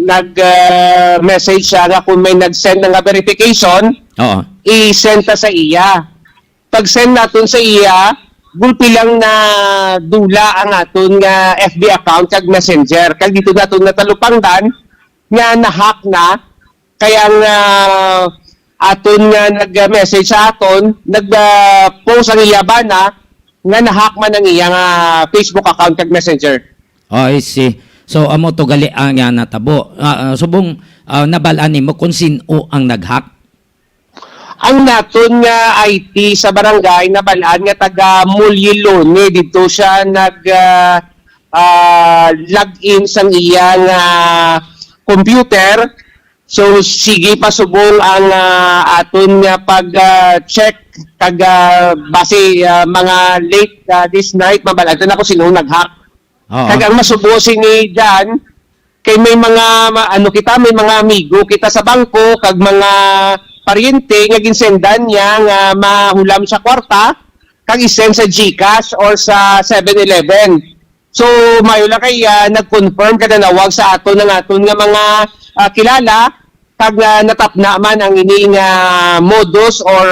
nag-message siya nga kung may nag-send nga verification, Oo. i-send ta sa iya. Pag-send naton sa iya, gulpi lang na dula ang aton nga FB account kag Messenger. Kag dito naton natalupangdan nga nahack na kaya nga aton nga nag-message sa aton, nag-post ang iya bana nga nahack man ang iya nga Facebook account kag Messenger. Oh, I see. So amo to gali ang nga natabo. Subong nabalaan nimo kung sino ang naghack. Ang naton nga IT sa barangay nabalaan nga taga Mulyilone dito siya login sang iya nga computer. So sige pa subong ang aton nga pag-check kag base mga late this night mabalatan ako sino naghack. Oo. Kag ang masubo sini diyan kay may mga may mga amigo kita sa bangko kag mga paryente nga ginsendan niya nga mahulam sa kwarta kag isend sa GCash or sa 7-Eleven. So mayo lang kay nag-confirm kada nawag sa aton ng aton nga mga kilala kag natapna man ang ini nga modus or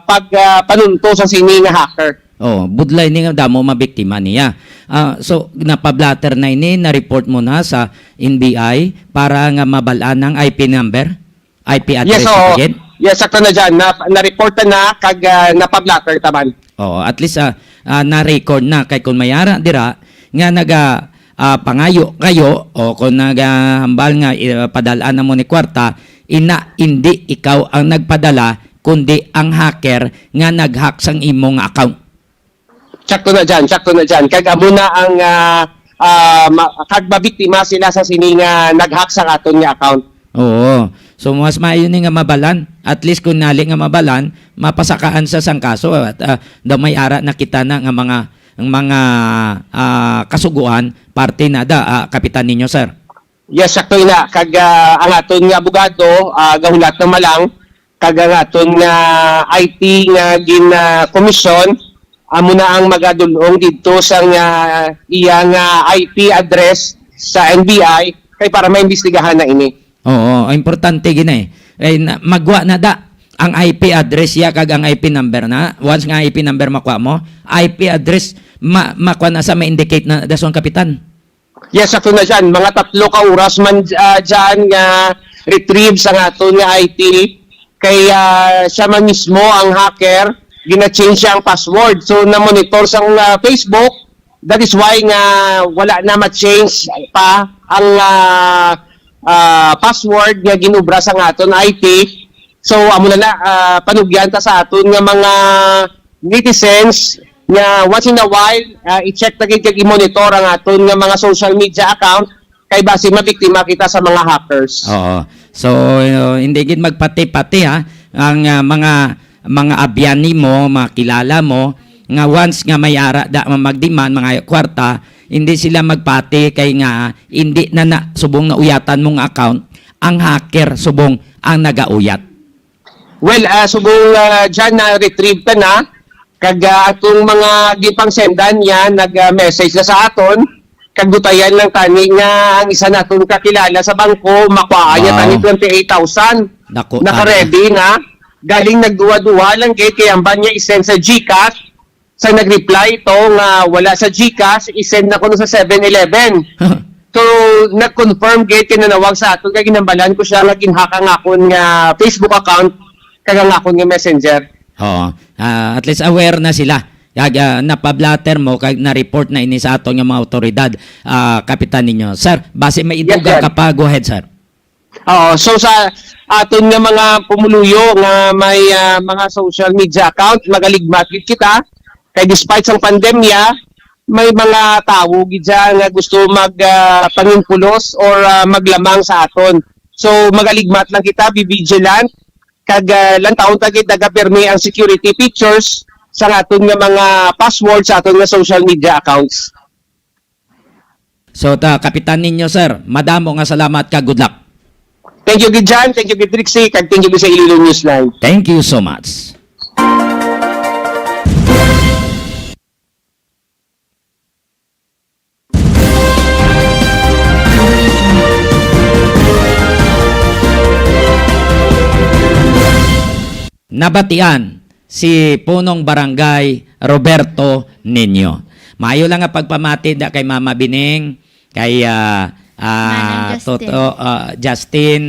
pagpanunto sa sini nga hacker. Oh, budlay ni nga damo mabiktima niya. So napablatter na ini na-report mo na sa NBI para nga mabalaan ng IP number, IP address again. Yes, sakto na dyan. Na-report na kag napablatter taman. Oh, at least na-record na kay kung mayara dira nga naga pangayo kayo o kung nagahambal nga padalaan na mo ni kwarta, hindi ikaw ang nagpadala kundi ang hacker nga naghack sang imong account. Sakto na dyan. Kag amo na ang kag mabiktima sila sa sini nga naghack sa aton nga account. Oo. So mas maayo ni nga mabalan. At least kung nali nga mabalan, mapasakaan sa sang kaso at may ara na kita na nga mga kasuguan parte na kapitan ninyo, sir. Yes, sakto ina. Kag ang aton nga abogado gahulat na malang kag ang aton nga IT nga gin-commission amo na ang magadulong dito sa iyang IP address sa NBI kay para maimbestigahan na ini. Oo, importante gina magwa na da ang IP address ya kag ang IP number na. Once nga IP number makuha mo, IP address makuha na sa ma-indicate na dason kapitan. Yes, sakto na dyan. Mga 3 ka oras man dyan nga retrieve sa aton nga IT kaya siya man mismo ang hacker gina-change siya ang password. So na-monitor sa Facebook That is why nga wala na ma-change pa ang password nga ginubra sa aton IT. So amo na panugyan ta sa aton nga mga netizens nga once in a while i-check na gid kag i-monitor ang aton nga mga social media account kay base mabiktima kita sa mga hackers. Oo. So hindi gid magpati-pati ha ang mga abyan nimo, mga kilala mo nga once nga may ara da magdemand mga kwarta, hindi sila magpati kay nga hindi na subong na uyatan mong account, ang hacker subong ang nagauyat. Well, subong dyan na-retrieve ka na, kag atong mga gipang sendan niya, nag-message na sa aton, kag dutayan lang tani nga ang isa naton kakilala sa bangko, makuha niya Wow. tani 28,000. Naku, Naka-ready na. Galing nagduwa-duwa lang kay ang niya isend sa GCash. Sa nag-reply ito nga wala sa GCash, isend na ko sa 7-Eleven. So, nag-confirm kay tinanawag sa aton, kaya ginambalan ko siya nga ginhack ang akon nga Facebook account, kaya ang akon nga messenger. Oo. At least aware na sila. Kag napablatter mo kag na-report na ini sa aton nga mga otoridad, kapitan ninyo. Sir, base may iduga Yes, sir. ka pa, go ahead, sir. Oo, so sa aton nga mga pumuluyo nga may mga social media account, magaligmat gid kita. Kay despite sang pandemya, may mga tao gid dyan nga gusto pangimpulos or maglamang sa aton. So magaligmat lang kita, be vigilant. Kag lang taon tagit nagapermi ang security features sa aton nga mga password sa aton nga social media accounts. So, kapitan ninyo, sir, madamo nga salamat ka, good luck. Thank you gid dyan, thank you gid Trixie, kag thank you gid sa Iloilo Newsline. Thank you so much. Nabatian si punong barangay Roberto Nino. Maayo lang nga pagpamati da kay Mama Bining, kay Manang Justin. Justin,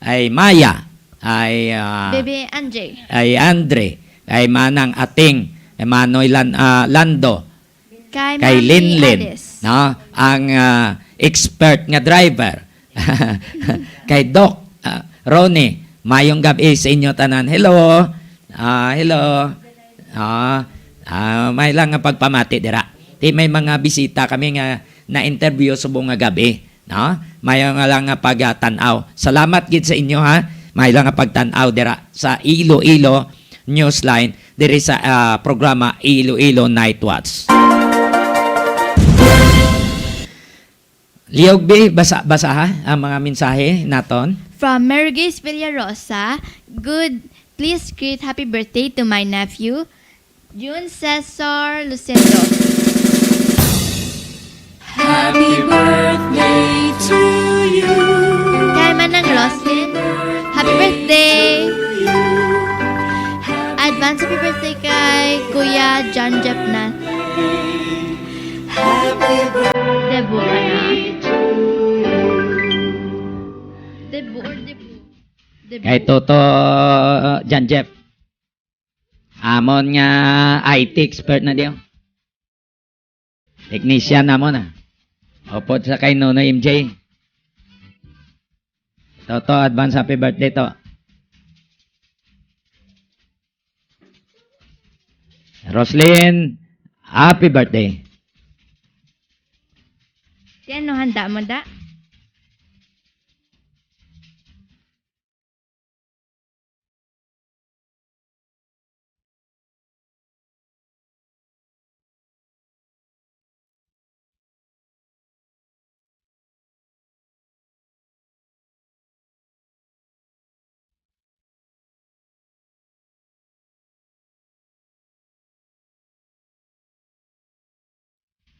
ay Maya, ay Bebe Anjay. ay Andre, ay Manang Ating, ay Manoy Lando, Kay kay Mami Linlin, Alice. no? Ang expert nga driver. Kay Doc Ronnie, mayong gabi sa inyo tanan. Hello. Hello. May lang nga pagpamati dira. Di may mga bisita kami nga na-interview subong nga gabi, no? May nga lang nga pagtanaw. Salamat gid sa inyo ha. May lang nga pagtanaw dira sa Iloilo Newsline diri sa programa Iloilo Night Watch. Liog B, basa ha ang mga mensahe naton. From Mergis Villarosa, please greet happy birthday to my nephew, June Cesar Lucero. Happy birthday to you. Kay Manang Roslyn, happy birthday! Advance happy birthday kay Kuya John Jeff na. Debo ka na. Debo or debo? Debo. Kay Toto Jan Jeff. Amon nga IT expert na diyo. Technician na mo na. Opo sa kay Nonoy MJ. Toto, advance happy birthday to. Roslyn, happy birthday. Yan no, handa mo da?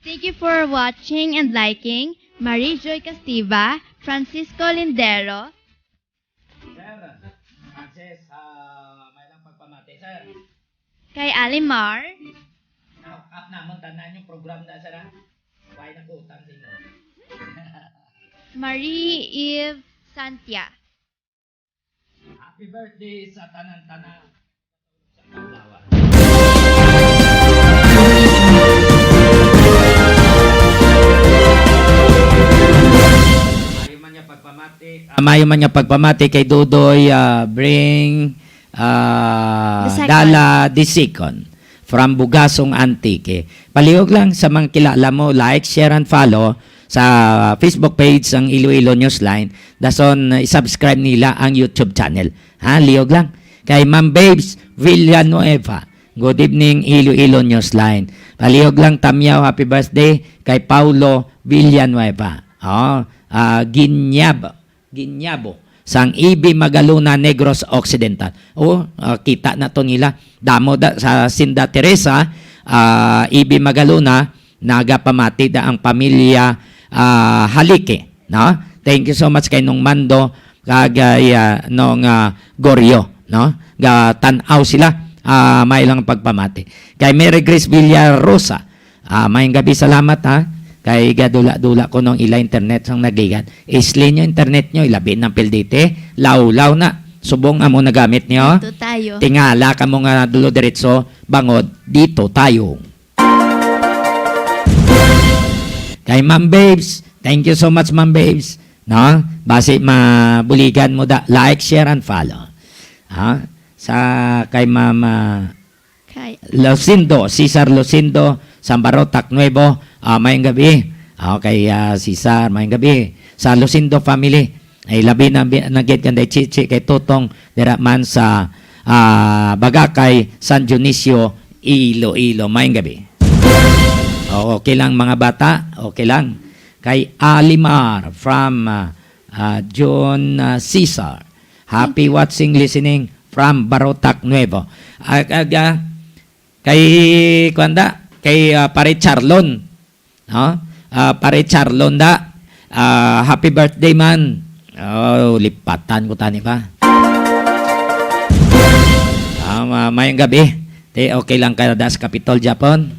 Thank you for watching and liking. Marie Joy Castiva, Francisco Lindero, Sir, access, may lang pagpamati, sir. kay Alimar, Up na mo, tanan yung program na, sir, ha? Why na ko utang sa inyo? Marie Eve Santia. Happy birthday sa tanan-tanan sa Paglawan. Mayo man nga pagpamati kay Dudoy bring The second. Dala the second from Bugasong Antique. Palihog lang sa mga kilala mo, like, share, and follow sa Facebook page ng Iloilo Newsline. Dason i-subscribe nila ang YouTube channel. Ha, lihog lang. Kay Ma'am Babes Villanueva. Good evening, Iloilo Newsline. Palihog lang tamyaw, happy birthday kay Paulo Villanueva. Ginyabo sang Ibi Magaluna, Negros Occidental. Kita na to nila. Damo da, sa Sinda Teresa, Ibi Magaluna, nagapamati da ang pamilya Halike. No? Thank you so much kay nung Mando, kagay nung Goryo. No? Tanaw sila. May lang pagpamati. Kay Mary Grace Villarosa, mayang gabi, salamat ha. Kay gadula-dula ko nung ila internet sang nagigan. Isli nyo internet nyo, ilabi ng pildite, law-law na. Subong amo nagamit nyo. Ito tayo. Tingala ka mo nga dulo diretso, bangod, dito tayo. Kay Ma'am Babes, thank you so much Ma'am Babes. No? Base mabuligan mo da, like, share, and follow. Sa kay Ma'am Kay Lucindo, Cesar Lucindo, Sambarotac Nuevo, mayang gabi. Kay Cesar, mayang gabi. Sa Lucindo family, ay labi na nagit kanday chichi kay Tutong diraman sa Bagakay, San Dionisio, Iloilo, mayang gabi. Okay lang mga bata, okay lang. Kay Alimar from John Cesar. Happy watching, listening from Barotac Nuevo. Kay Kwanda, kay Pare Charlon. No? Pare Charlon da. Happy birthday man. Lipatan ko tani ba? Mayang gabi. Okay lang ka das Capitol Japon.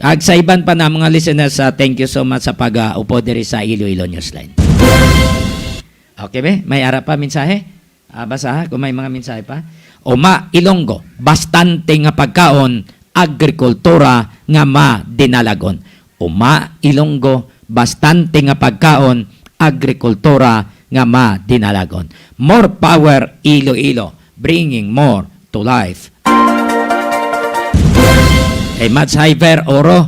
Sa iban pa na mga listeners, thank you so much sa pag-upo diri sa Iloilo Newsline. Okay ba? May ara pa mensahe? Basa kung may mga mensahe pa. Uma Ilonggo, bastante nga pagkaon, agrikultura nga madinalagon. Uma Ilonggo, bastante nga pagkaon, agrikultura nga madinalagon. More power Iloilo, bringing more to life. Kay Mads Hyper Oro,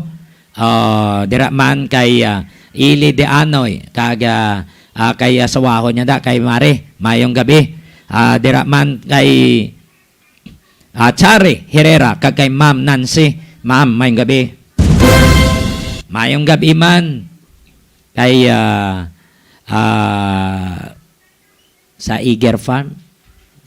diraman kay Ili de Anoy, kay sawaho niya da, kay Mare, mayong gabi. Diraman kay Chari Herrera, kay Ma'am Nancy, Ma'am, mayong gabi. Mayong gabi man kay sa Eager Farm,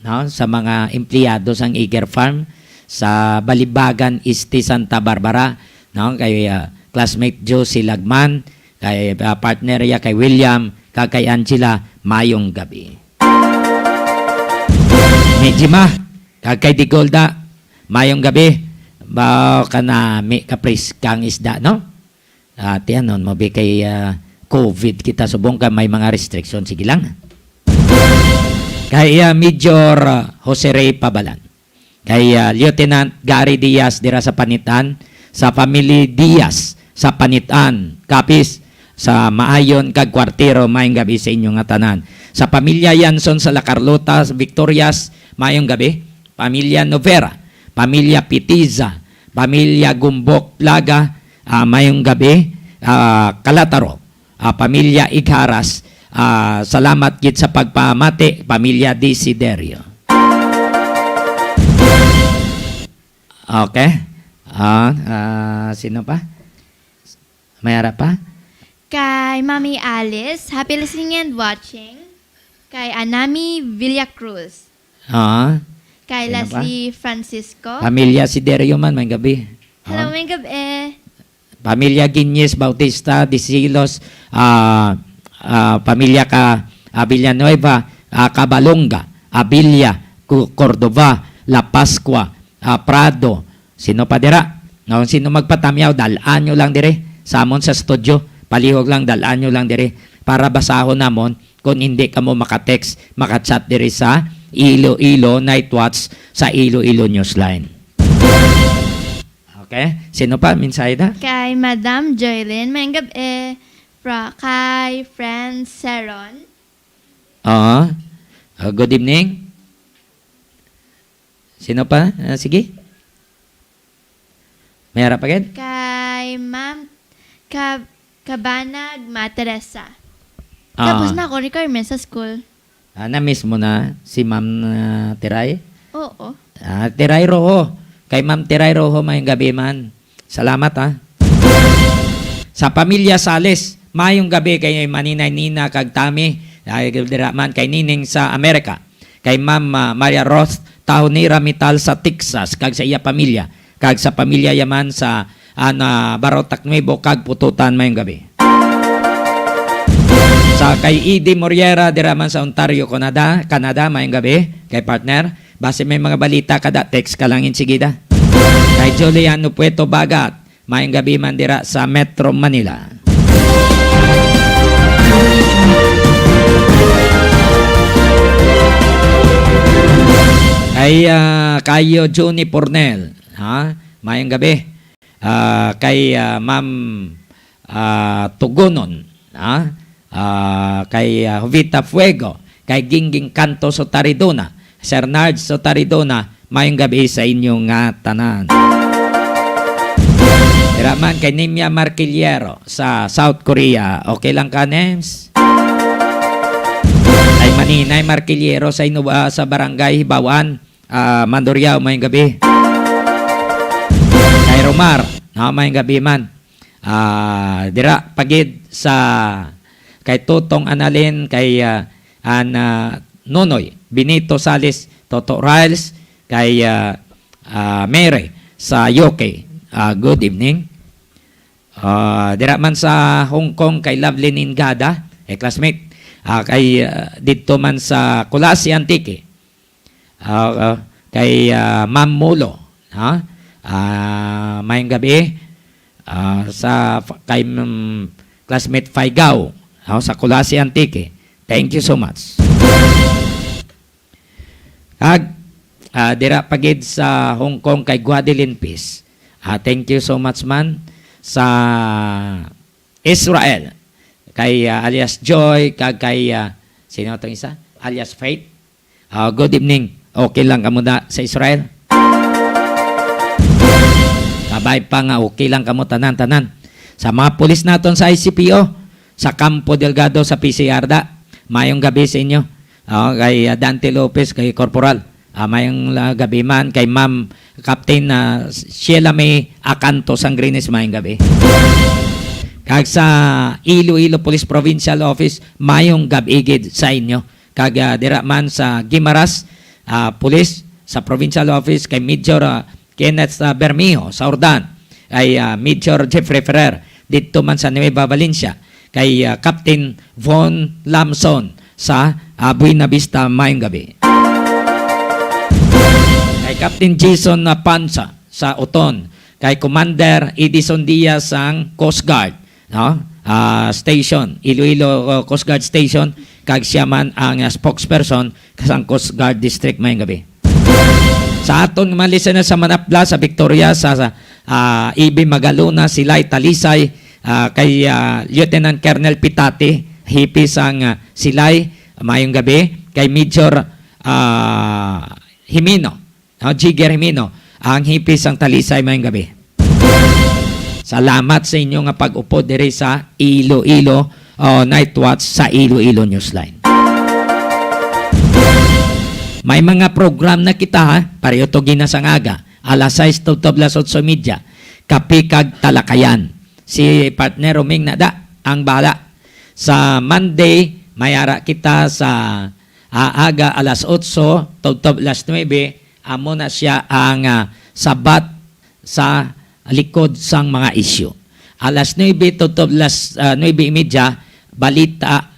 no? Sa mga empleyado sang Eager Farm sa Balibagan, Este, Santa Barbara, no? Kay classmate Josie Lagman, kay partner ya kay William, kay Angela, mayong gabi. Medjima, kay Digolda, mayong gabi. Ba kanami kapris kang isda, no? Ati anon mo be kay COVID kita subong ka may mga restriction, sige lang. Kay Major Jose Ray Pabalan, kay Lieutenant Gary Diaz dira sa Panitan, sa family Diaz sa Panitan, kapis sa Maayon kag Kwartero, mayong gabi sa inyong tanan. Sa pamilya Yanson sa La Carlota, sa Victorias, mayong gabi. Pamilya Novera, pamilya Pitiza, pamilya Gumbok Plaga, mayong gabi. Kalataro, pamilya Igharas, salamat gid sa pagpamati, pamilya Desiderio. Okay. Sino pa? May harap pa? Kay Mami Alice, happy listening and watching. Kay Anami Villacruz. Kay Sino Leslie Francisco. Pamilya Siderio man, may gabi. Hello, may gabi. Pamilya Guiñez Bautista, Disilos, pamilya Villanueva, Cabalonga, Abilia, Cordova, La Pascua, Prado. Sino pa dira? No, sino magpatamyaw, dalaan nyo lang dire. Samon sa studio, palihog lang, dalaan nyo lang dire. Para basahon namon, kung hindi ka mo makatext, makachat dire sa Iloilo Night Watch sa Iloilo Newsline. Okay? Sino pa? Minsay na? Kay Madam Joylyn, may gabi. kay friend Seron. Good evening. Sino pa? Sige. May harap agad? Kay Ma'am Kabanag Materesa. Ah. Tapos na ako ni Carmen sa school. Na-miss mo na si Ma'am Tiray? Oo. Tiray Rojo. Kay Ma'am Tiray Rojo, mayong gabi man. Salamat ha. Sa pamilya Sales, mayong gabi kay Maninay Nina kag Tami. Man kay Nining sa Amerika. Kay Ma'am Maria Roth Tahonira Mital sa Texas kag sa iya pamilya. Kag sa pamilya yaman sa Barotac Nuevo kag Pututan mayong gabi. Sa kay Edie Moriera diraman sa Ontario, Canada, mayong gabi. Kay partner, base may mga balita kada text ka lang insigida. Kay Juliano Pueto Bagat, mayong gabi man dira sa Metro Manila. Kay kayo Juni Pornel, mayong gabi. Kay Ma'am Tugunon, kay Jovita Fuego, kay Gingging Canto Sotaridona, Sir Nard Sotaridona, mayong gabi sa inyong tanan. Diraman kay Nimia Marquillero sa South Korea. Okay lang ka, Nems? Kay Maninay Marquillero sa sa Barangay Hibawan, Mandurriao, mayong gabi. Kay Romar, mayong gabi man. Dira pagid sa kay Tutong Analin, kay Nonoy Benito Salis, Toto Riles, kay Mary sa UK. Good evening. Dira man sa Hong Kong kay Lovely Ningada, classmate. Kay dito man sa Kulasi Antique. Kay Ma'am Mulo, mayong gabi. Sa kay classmate Faigao, sa Kulasi Antique. Thank you so much. Dira pagid sa Hong Kong kay Guadeline Peace. Thank you so much man. Sa Israel kay alias Joy, kay sino itong isa? Alias Faith. Good evening. Okay lang ka muna sa Israel? Kabay pa nga, okay lang ka mo tanan-tanan. Sa mga pulis naton sa ICPO, sa Campo Delgado sa PCR da, mayong gabi sa inyo. Kay Dante Lopez, kay Corporal. Mayong gabi man, kay Ma'am Captain Sheila May Acanto Sangrines, mayong gabi. Kag sa Iloilo Police Provincial Office, mayong gabigid sa inyo. Kag dira man sa Guimaras Police sa Provincial Office, kay Major Kenneth Bermejo sa Ordan, kay Major Jeffrey Ferrer dito man sa Nueva Valencia, kay Captain Von Lamson sa Buena Vista, mayong gabi. Kay Captain Jason Pansa sa Uton, kay Commander Edison Diaz ang Coast Guard, Station, Iloilo Coast Guard Station, kag siya man ang spokesperson sa Coast Guard District, mayong gabi. Sa aton mga listener sa Manapla, sa Victoria, sa EB Magaluna, Silay Talisay, kay Lieutenant Colonel Pitati, hipis ang Silay, mayong gabi. Kay Major Jimeno, Jigger Jimeno, ang hipis ang Talisay, mayong gabi. Salamat sa inyo nga pag-upo diri sa Iloilo Night Watch sa Iloilo Newsline. May mga program na kita, pareho to ginasangaga, alas 6 to 8:30, Kapikag Talakayan. Si partner Roming Nada ang bala. Sa Monday, mayara kita sa aga alas 8 to 9, amo na siya ang sabat sa likod sang mga isyu. Alas 9 to 9:30, balita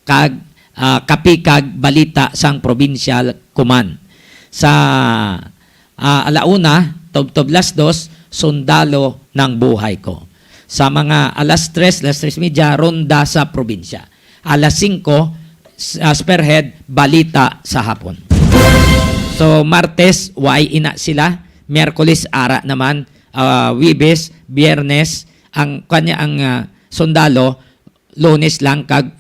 kag Kapikag balita sang provincial command. Sa alauna, toblas 2, sundalo ng buhay ko. Sa mga alas 3:30, ronda sa probinsya. Alas 5, spearhead, balita sa hapon. So, Martes, ina sila. Miyerkules, ara naman. Wibes, Biyernes, ang sundalo, Lunes lang kag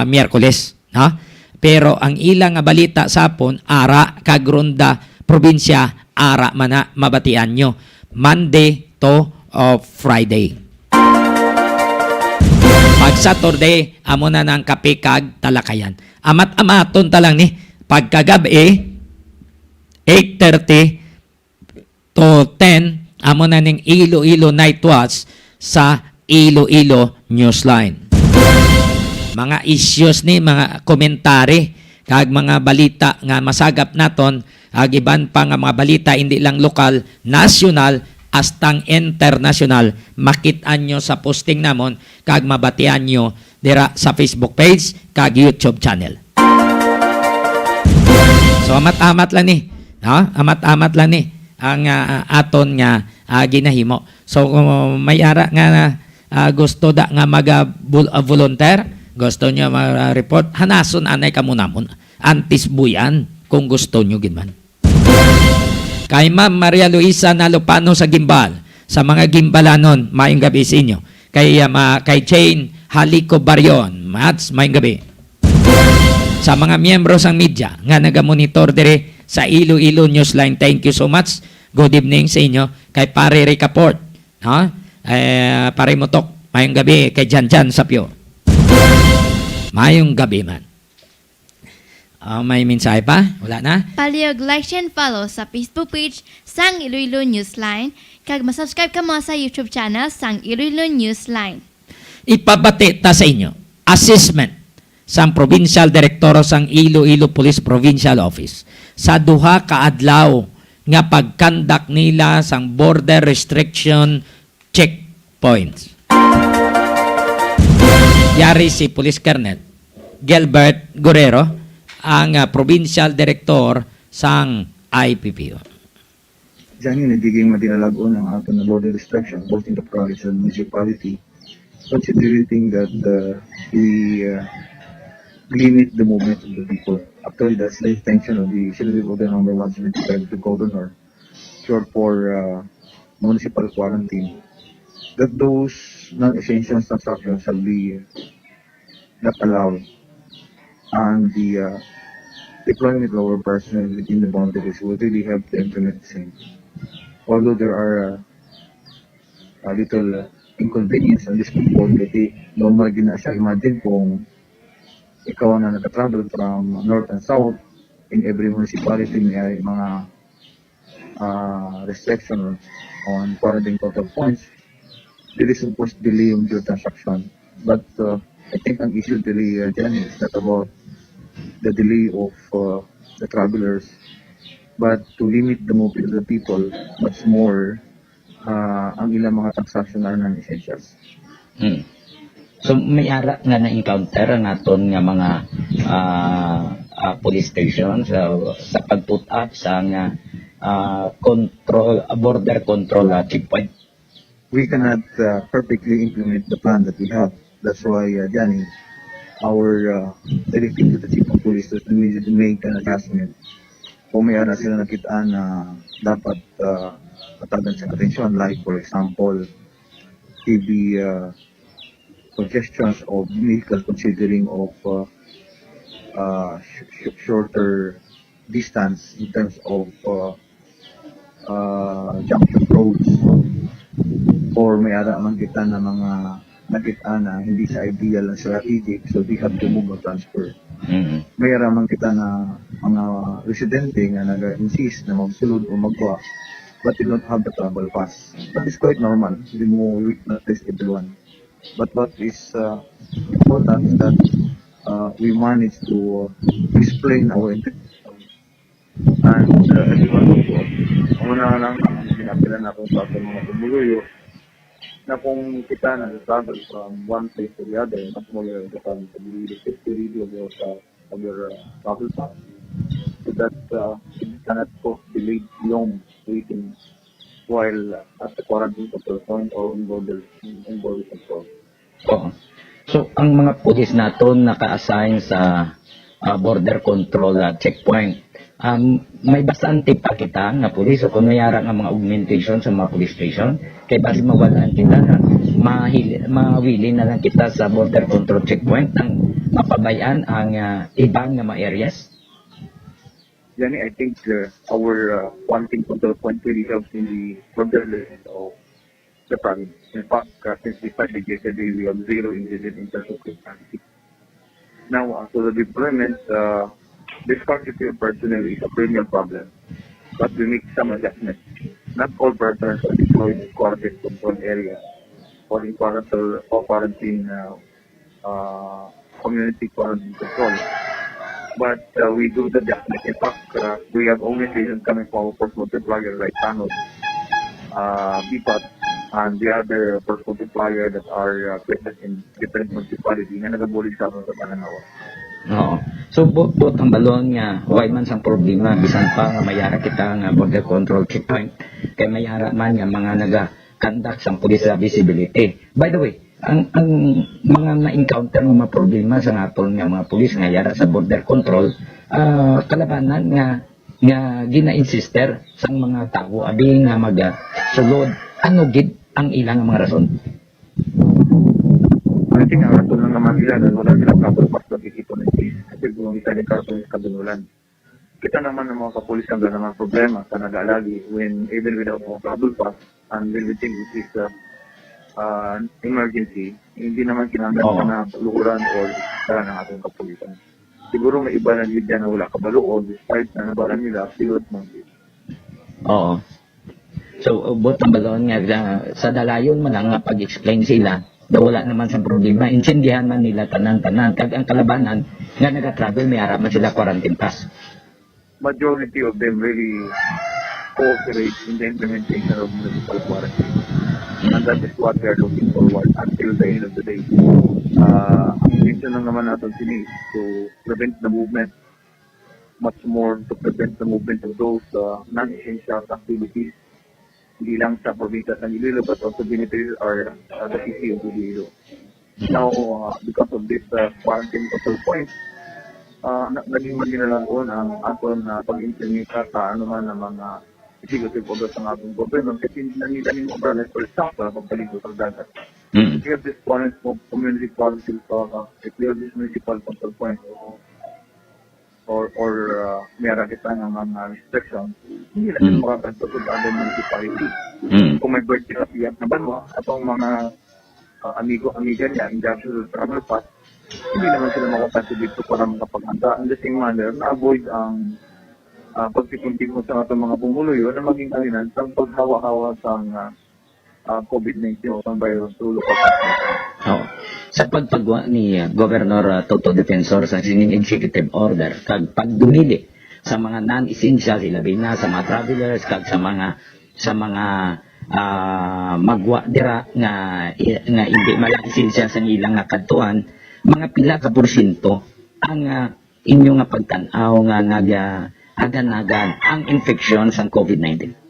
Miyerkules, ha? Pero ang ilang nga balita sapon ara kag ronda probinsya ara man na mabatian nyo. Monday to Friday. Pag Saturday, amo na ng kape kag talakayan. Amat-amaton talang ni pagkagabi 8:30 to 10 amo na ning Iloilo Night Watch sa Iloilo Newsline. Mga issues ni mga komentary kag mga balita nga masagap naton ag iban pa nga mga balita hindi lang lokal, national hastang international makit-an nyo sa posting namon kag mabatian nyo dira sa Facebook page kag YouTube channel. So amat-amat lang ni, no? Amat-amat lang ni ang aton nga ginahimo. So may ara nga gusto da nga volunteer, gusto nyo ma-report, hanason anay kamo namon. Antis buyan kung gusto nyo ginman. Kay Ma'am Maria Luisa Nalupano sa Gimbal, sa mga Gimbalanon, mayong gabi sa inyo. Kay Jane Halico Barion, Mats, mayong gabi. Sa mga miyembro sang media nga nagamonitor dire sa Iloilo Newsline, thank you so much. Good evening sa inyo. Kay Pare Ricaport, no? Pare Mutok, mayong gabi. Kay Jan Sapyo. Mayong gabi man. May mensahe pa? Wala na? Palihog like and follow sa Facebook page sang Iloilo Newsline kag masubscribe ka mo sa YouTube channel sang Iloilo Newsline. Ipabati ta sa inyo assessment sang Provincial Director sang Iloilo Police Provincial Office sa duha ka adlaw nga pagkandak nila sang border restriction checkpoints. Yari si Police Colonel Gilbert Guerrero, ang Provincial Director sang IPPO. Diyan yung nagiging madinalagon ang ato na border restriction both in the province and municipality, considering that we limit the movement of the people. Actually, that's the intention of the Executive Order number 175 to Governor, short for municipal quarantine, that those non-essential transactions shall be not allowed, and the deployment of our personnel within the boundaries will really help to implement the same. Although there are a little inconvenience and disconformity, normal din na siya. Imagine kung ikaw na nag-travel from north and south, in every municipality may mga restriction on quarantine total points. There is supposed to delay yung transaction. But I think ang issue delay dyan is not about the delay of the travelers, but to limit the movement of the people, much more ang ilang mga transaction are non-essentials. So may ara nga na-encounter ang aton nga mga police stations sa pag-put up sa nga border control checkpoint. We cannot perfectly implement the plan that we have. That's why, Johnny, our directive to the Chief of Police to immediately make an adjustment. Kung may ara sila nakitaan na dapat patagan sa atensyon, like for example, TV congestions of vehicles considering of shorter distance in terms of junction roads, or may ara man kita na mga nakita na hindi sa ideal na strategic, so they have to move or transfer. May ara man kita na mga residente nga nag-insist na magsulod o magwa, but they don't have the travel pass. That is quite normal. Hindi mo witness everyone. But what is important is that we manage to explain our intention. And everyone po, una lang ang pinapila na kung sa ating mga tumuluyo, na kung kita na travel from one place to the other, much more important to be the safety of your travel pass, so that it cannot cause delayed long waiting while at the quarantine control point or in border control. Oo. So ang mga pulis naton naka-assign sa border control checkpoint, may bastante pa kita nga pulis o kung mayara nga mga augmentation sa mga police station kay bali mawalan kita na mawili na lang kita sa border control checkpoint ang mapabayan ang ibang nga mga areas. Yani, I think our wanting control point really helps in the borderless of the province. In fact, since we started yesterday, we have 0 incident in terms of criminality. Now, so the deployment, the scarcity of personnel is a premium problem, but we make some adjustments. Not all personnel are deployed in quarantine control area or in quarantine community quarantine control. But we do the adjustment. In fact, we have organizations coming from our force multiplier like TANOD, BIPAT, and the other force multiplier that are present in different municipalities na nagabulig sa amin sa Pananawa. Oo. So, bot ang balon nga, huwag man sang problema, bisan pa nga mayara kita nga border control checkpoint, kay mayara man nga mga naga-conduct sang police visibility. By the way, ang mga na-encounter mga problema sa atol nga mga police nga yara sa border control, kalabanan nga gina-insister sang mga tao, abi nga sulod, ano gid ang ilang mga rason? I think ang rason lang naman sila dahil wala silang kapulpas na ikito ng case kasi kung isa ni kaso is kadunulan. Kita naman ng mga kapulis ang mga problema sa nag-aalagi when even without mga trouble pass and when we think it is emergency, hindi naman kinanglan na lukuran o isara ng ating kapulisan. Siguro may iba na yun dyan na wala kabaluon despite na nabaran nila silot ng case. Oo. So, bot ang balon nga sa dalayon man ang pag-explain sila na wala naman sa problema, intindihan man nila tanan-tanan. Kag ang kalabanan nga nag-travel may araman sila quarantine pass. Majority of them really cooperate in the implementation of municipal quarantine. And that is what we are looking forward until the end of the day. Ang intention lang naman natin sini to prevent the movement, much more to prevent the movement of those non-essential activities, hindi lang sa probinsya ng Iloilo but also benefited are the city of Iloilo. Now, because of this quarantine control point, naging maginalangon ang aton pag-implement sa ano man ng mga executive orders ng ating gobyerno kasi hindi na nila yung umbrella for example pagpaligo sa dagat. If we have this community quarantine if we have this municipal control point or mayroon kita ng mga restrictions, hindi na sila makakanto sa other municipality. Kung may birthday na siya na banwa, atong mga amiga niya, industrial travel pass, hindi naman sila makakanto dito para makapaghanda. In the same manner, na-avoid ang pagtipuntin mo sa atong mga pumuluyo na maging kaninan sa paghawa-hawa sa COVID-19 o sa virus to local Oo. Sa pagpagwa ni Governor Toto Defensor sa sining executive order kag pagdumili sa mga non-essential ilabi na sa mga travelers kag sa mga magwa dira nga hindi malaki-essential sa ilang nga kadtuan, mga pila ka porsyento ang inyo nga pagtan-aw nga agan-agan ang infection sa COVID-19.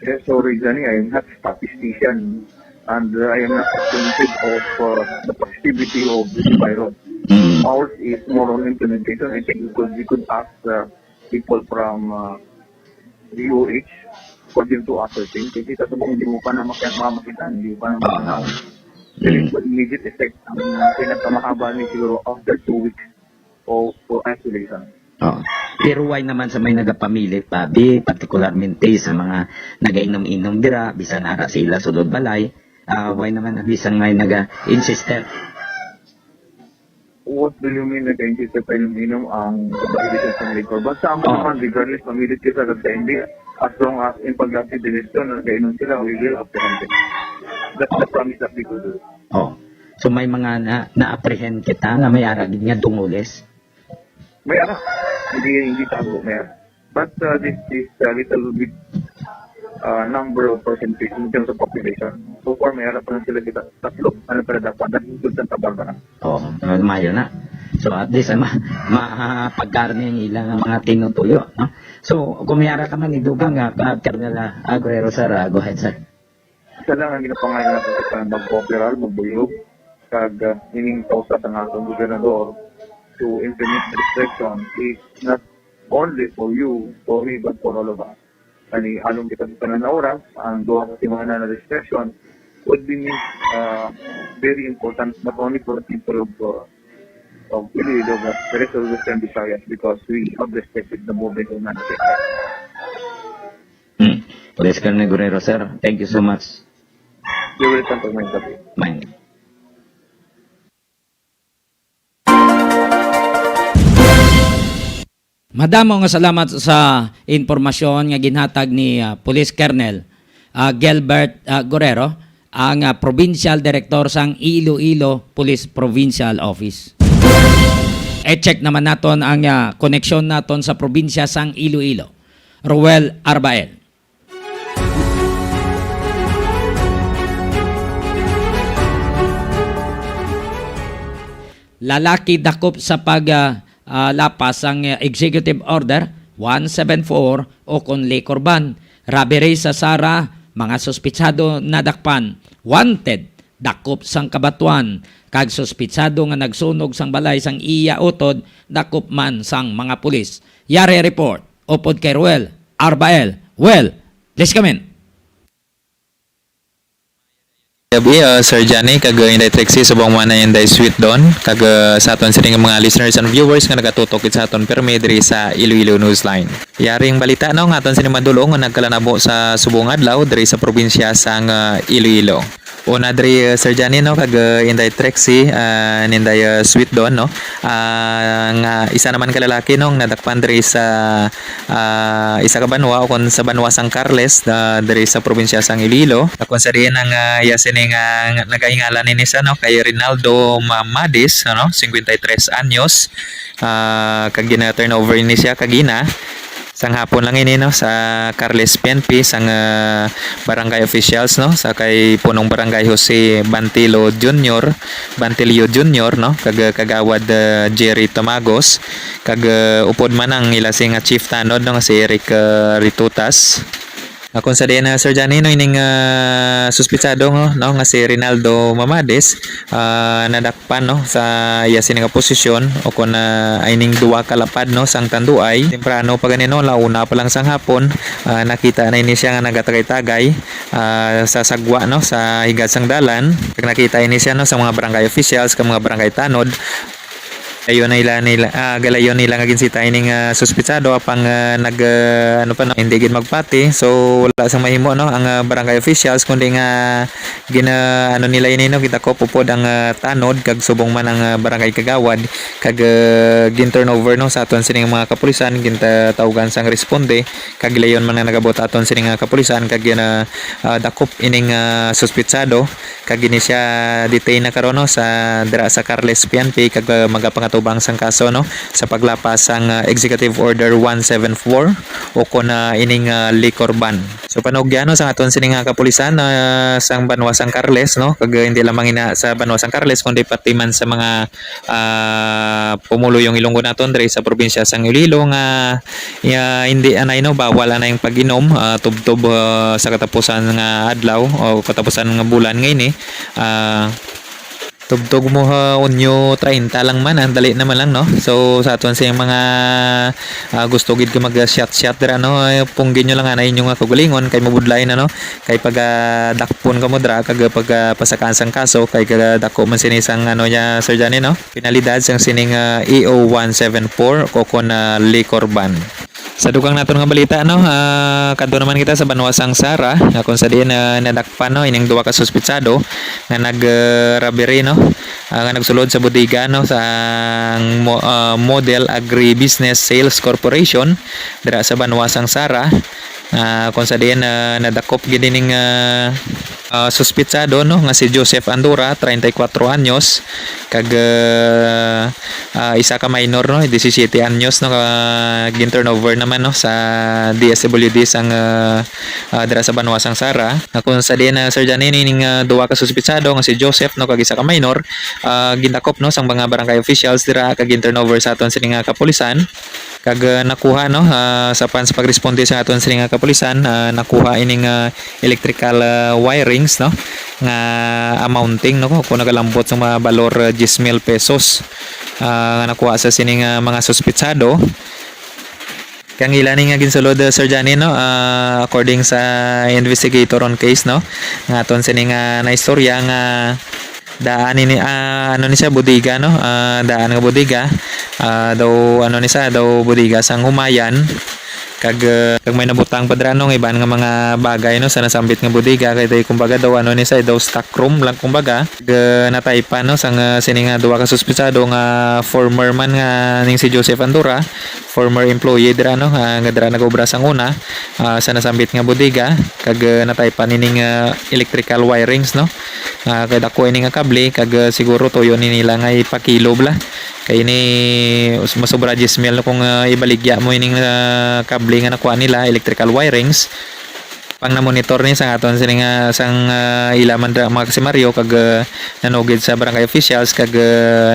Yes, so Rizani, I am not statistician and I am not acquainted of the positivity of this virus. Ours is more on implementation. I think we could ask people from DOH for them to ascertain. Kasi tatubong hindi mo pa na makita, hindi mo pa na makanaon. There is immediate effect ang pinakamahaba ni siguro after 2 weeks of isolation. Oh. Pero why naman sa may nagapamilit pa, particularmente sa mga nagainom-inom dira, bisan ara sila sulod balay, why naman bisan may naga-insister? What do you mean nag-insister pa inom ang pag-ilisyon sa liquor? Basta ang naman, regardless, pamilit kita sa hindi, as long as in pag-active dinisyon, nag-inom sila, we will apprehend them. That's the promise that we could do. Oh. So may mga na-apprehend kita na may aragid nga dungules? May hindi tago, may But this is a little bit number of percentage in terms of population. So far, may pa na sila kita tatlo. Ano pa na dapat? Nagigod sa tabang na. Oo, mayo na. So at least, mapagkarne ang ilang mga tinutuyo. No? So, kung may ka man, idugang Colonel Aguero, sir, go ahead, sir. Isa lang ang ginapangalan natin sa mag-cooperal, magbuyog, kag ining pausa ng atong gobernador to implement the restriction is not only for you, for me, but for all of us. Kani anong kita na oras, ang duha ka timana na discussion would be very important not only for the people of Iloilo, but the rest of the Western Visayas, because we have respected the movement of non-sector. Police Colonel Guerrero, sir. Thank you so much. You will come to my topic. Mine. Madamo nga salamat sa informasyon nga ginhatag ni Police Colonel Gilbert Guerrero, ang Provincial Director sang Iloilo Police Provincial Office. E-check naman naton ang koneksyon naton sa probinsya sang Iloilo. Roel Arbael. Lalaki dakop sa lapas ang Executive Order 174 o kon liquor ban. Robbery sa Sara, mga suspitsado nadakpan. Wanted, dakop sang Kabatuan. Kag suspitsado nga nagsunog sang balay sang iya utod, dakop man sang mga pulis. Yari report, upod kay Ruel Arbael. Well, let's come in. Gabi, Sir Johnny, kag Inday Trixie, subong man na Inday Sweet Don, kag sa aton sining mga listeners and viewers nga nagatutok sa aton permi diri sa Iloilo Newsline. Yaring balita no nga aton sining madulong nga nagkalanabo sa subong adlaw diri sa probinsya sang Iloilo. Una diri Sir Johnny no kag Inday Trixie and Inday Sweet Don no. Nga isa naman ka lalaki no nadakpan diri sa isa ka banwa o kon sa banwa sang Carles diri sa probinsya sang Iloilo. Kon sa diin ang yasin nga nagaingalan ni siya no kay Rinaldo Mamadis no 53 anyos. Kag gina-turnover ni siya kagina sang hapon lang ini no sa Carles PNP sang barangay officials no sa kay punong barangay Jose Bantilio Jr. No kag kagawad Jerry Tomagos kag upod man ang ilasing chief tanod no si Eric Ritutas. Kung sa diyan Sir Johnny no ining suspitsado no nga si Rinaldo Mamades nadakpan no sa iya sini nga posisyon o kun ining duwa kalapad no sang tanduay temprano pa ganino launa pa lang sang hapon nakita na ini siya nga nagatagay-tagay sa sagwa no sa higat sang dalan kag nakita ini siya no sa mga barangay officials kag mga barangay tanod. Ayon galayon nila nga ginsita ining suspitsado apang ano pa no hindi gid magpati so wala sang mahimo no ang barangay officials kundi nga ano nila ini no kita ko pupod ang tanod kag subong man ang barangay kagawad kag gin turnover no sa aton sining mga kapulisan ginta tawgan sang responde kag layon man nga nagabot aton sining kapulisan kag dakop ining suspitsado kag gini siya detain na karon no sa dira sa Carles PNP kag magapangatubang sang kaso no sa paglapas sang Executive Order 174 o kon ining liquor ban. So panugyan no sa aton sining kapulisan sang banwa sang Carles no kag hindi lamang ina sa banwa sang Carles kundi pati man sa mga pumuluyong Ilonggo naton diri sa probinsya sang Iloilo nga hindi anay no bawal na yung pag-inom tubtob sa katapusan nga adlaw o katapusan nga bulan ngayon tugtog mo unyo 30 lang man ang dali naman lang no so sa aton sa mga gusto gid ka mag shot dira no punggin nyo lang anay inyo nga kagalingon kay mabudlay na no kay pag dakpon ka mo dra kag pag pasakan sang kaso kay dako man sinisang ano nya Sir Johnny no penalidad sang sining EO 174 o kon liquor ban. Sa dugang naton nga balita no kadto naman kita sa banwa sang Sara kung sa diin nadakpan no ining duwa ka suspitsado nga nag-robbery no nga nagsulod sa bodega no sa Model Agribusiness Sales Corporation dira sa banwa sang Sara kung sa diin nadakop gid ning suspitsado no nga si Joseph Andura 34 anyos kag isa ka minor no 17 anyos no gin turnover naman no sa DSWD sang dira sa banwa sang Sara kung sa diin Sir Johnny ning duwa ka suspitsado nga si Joseph no kag isa ka minor gindakop no sang mga barangay officials dira kag gin turnover sa aton sining kapulisan kag nakuha no sa pagresponde sa aton sining kapulisan nakuha ining electrical wirings no nga amounting no kung nagalambot sa mga balor 10,000 pesos nga nakuha sa sining mga suspitsado Kang ilan nga ginsulod Sir Johnny no according sa investigator on case no nga aton sini nga na istorya nga daan ini ano ni siya bodega no daan nga bodega daw ano ni siya daw bodega sang humayan kag may nabutang padra no iban nga mga bagay no sa nasambit nga bodega kay tay kumbaga daw ano ni siya daw stock room lang kumbaga nataypan no sang sini nga duwa ka suspetsado nga former man nga ning si Joseph Andura former employee dira no nga dira nagobra sang una sa nasambit nga bodega kag nataypan ining electrical wirings no kay dako ini nga kable kag siguro toyo ni nila nga ipakilo bla kay ini masobra 10 mil kung ibaligya mo ining kable nga nakuha nila electrical wirings pang na monitor ni sang aton sini nga sang ilaman dra mga si Mario kag nanugid sa barangay officials kag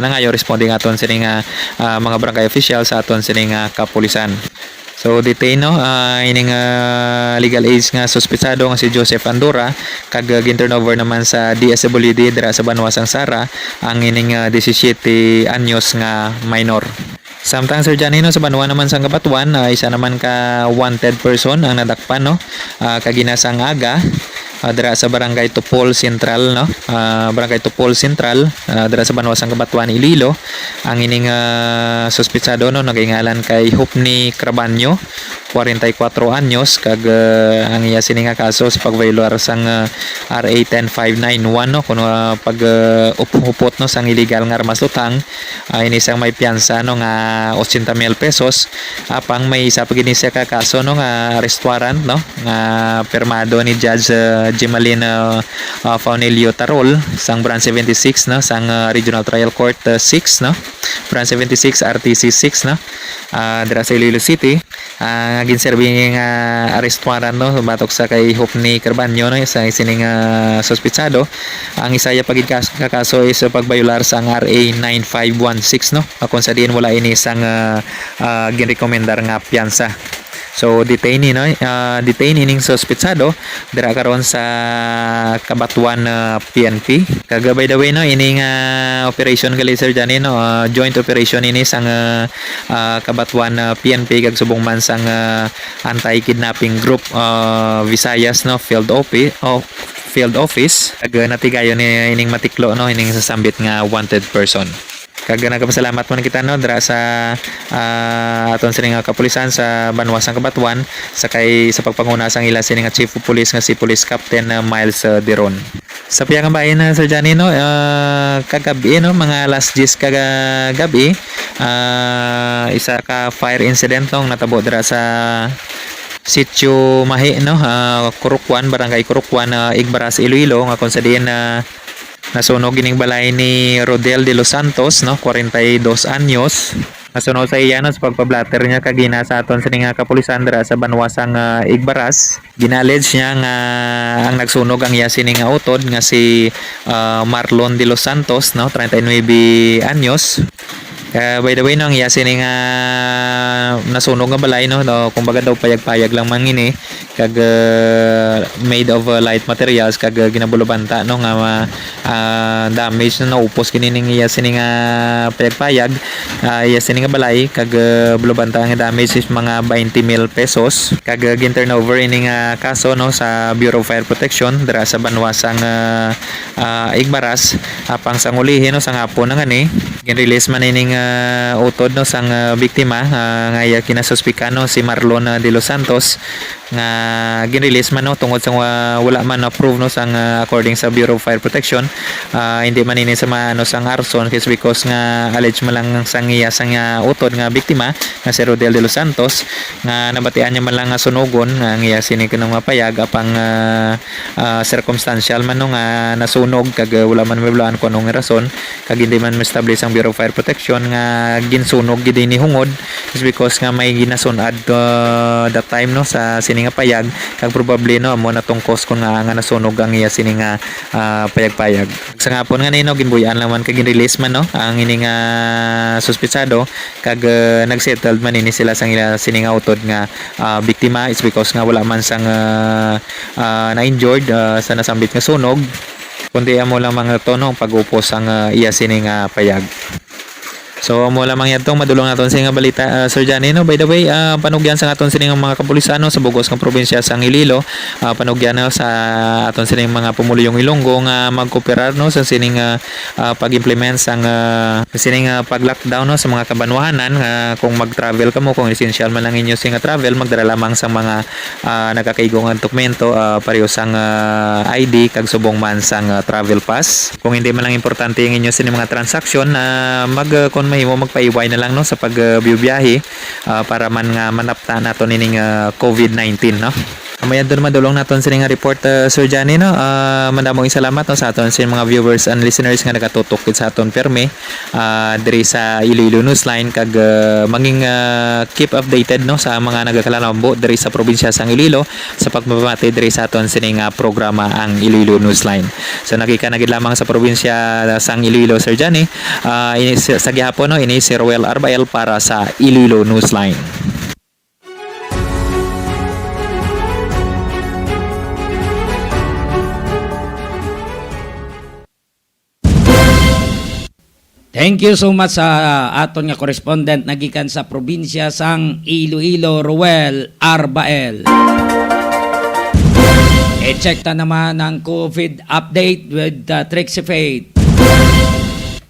nangayo responding aton sini nga mga barangay officials sa aton sini nga kapulisan. So detain no ining legal age nga suspetsado nga si Joseph Andura kag gin-turnover naman sa DSWD dira sa Banwasang Sara ang ining 17 anyos nga minor. Samtang Sir Johnny no sa Banwa naman sang Kabatuan isa naman ka wanted person ang nadakpan no kaginasang aga dira sa Barangay Tupol Central no Barangay Tupol Central dira sa Banwasang Kabatuan Iloilo ang ining suspetsado no nagingalan kay Hupni Crabanyo 44 anyos kag ang iya sini nga kaso sa pagviolar sang RA 10591 no kuno pag upupot no sang illegal nga armas lutang ini sang may piyansa no nga 80,000 pesos apang may isa pag siya ka kaso no nga restaurant no nga permado ni Judge Gemalin Faunelio Tarol sang Branch 76 no sang Regional Trial Court 6 no Branch 76 RTC 6 no dira sa Iloilo City ginserving arrest warrant no batok sa kay Hopni Carbanyo no isa sining suspetsado ang isa ya pagid kaso is pagbayular sa RA 9516 no kung sa diin wala ini isang ginrekomendar nga piyansa. So detain no detain ining suspetsado dira karon sa Kabatuan PNP kag by the way no ining operation gali Sir Johnny no joint operation ini sang Kabatuan PNP kag subong man sang anti-kidnapping group Visayas no field office kag natigayon ni ining matiklo no ining sasambit nga wanted person. Kag nagpasalamat man kita no dira sa aton sining kapulisan sa Banwasang Kabatuan sakay sa pagpanguna sang ila sining Chief of Police nga si Police Captain Miles Deron. Sa piyang bayan na Sir Johnny no kagabi no mga last 10 kagabi isa ka fire incident no natabo dira sa Sitio Mahi no Kurukwan Barangay Kurukwan Igbaras Iloilo nga kung sa diin nasunog ining balay ni Rodel de los Santos no 42 anyos nasunog sa iya no sa pagpablatter niya kagina sa aton sa nga kapulisan dira sa Banwasang Igbaras ginalledge niya nga ang nagsunog ang iya sining utod nga si Marlon de los Santos no 39 anyos. By the way no ang iya sining nasunog nga balay no kumbaga daw payag-payag lang man ini kag made of light materials kag ginabulobanta no nga damage na naupos kinining iya sining payag-payag iya sining balay kag bulobanta nga damage is mga 20,000 pesos kag gin-turnover ining kaso no sa Bureau of Fire Protection dira sa Banwasang Igbaras apang sang ulihin no sang hapon na ngani gin-release man ining utod no sang biktima nga iya kinasuspikano si Marlon de los Santos nga gin-release man no tungod sa wala man approve no sang according sa Bureau of Fire Protection hindi man ini sa ano sang arson kasi because nga alleged man lang sang iya sang utod nga biktima nga si Rodel de los Santos nga nabatian niya man lang nga sunugon nga iya sini kanang mapayag apang circumstantial man no nga nasunog kag wala man mablaan kun anong rason kag hindi man ma-establish ang Bureau of Fire Protection nga ginsunog gid ni hungod is because nga may ginasunad that time no sa sini nga payag kag probably no amo na tong cause kun nga nasunog ang iya sini nga payag-payag sa ngapon nga nino ginbuyan lang man kag gin-release man no ang ini nga suspetsado kag nagsettled man ini sila sang ila sini nga utod nga biktima is because nga wala man sang na-injured sa nasambit nga sunog kundi amo lang mga to no pag-upos ang iya sini nga payag. So mo lamang yadtong madulong naton sa nga balita Sir Johnny no. By the way, panugyan sa aton sining mga kapulisan no, sa bugos nga probinsya sa Iloilo, panugyan no, sa aton sining mga pumuluyong Ilonggo nga magkooperar no sa sining pag-implement sang sining pag-lockdown no sa mga kabanwahanan nga kung mag-travel kamo, kung essential man ang inyo sing travel, magdala lamang sang mga nagakaigong nga dokumento pareho sang ID kag subong man sang travel pass. Kung hindi man lang importante ang inyo sining mga transaksyon kung mahimo magpaiway na lang no sa pagbiyahe para man nga manapta nato nining COVID-19 no. Amayan doon madulong naton sa nga report Sir Johnny no. Mandamong salamat no sa aton sa mga viewers and listeners nga nagatutok sa aton permi diri sa Iloilo Newsline kag manging keep updated no sa mga nagakalambo diri sa probinsya sang Iloilo sa pagmamati diri sa aton sa nga programa ang Iloilo Newsline. So nakikanagid lamang sa probinsya sang Iloilo Sir Johnny, sa gihapon no ini si Roel Arbael para sa Iloilo Newsline. Thank you so much sa aton nga correspondent nagikan sa probinsya sang Iloilo, Roel Arbael. I-check ta naman ang COVID update with Trixie Faith.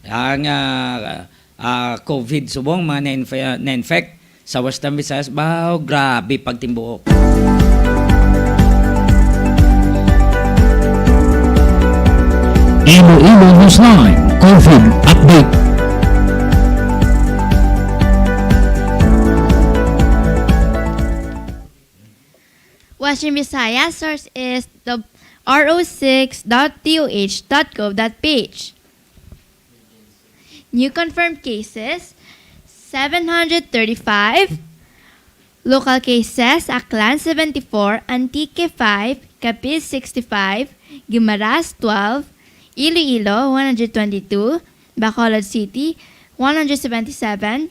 Ang COVID subong mga na-infect sa Western Visayas, grabe pagtimbuok. Iloilo Newsline COVID Update. Western Visayas source is the ro6.doh.gov.ph. New confirmed cases 735. Local cases Aklan 74, Antique 5, Capiz 65, Guimaras 12, Iloilo 122, Bacolod City 177,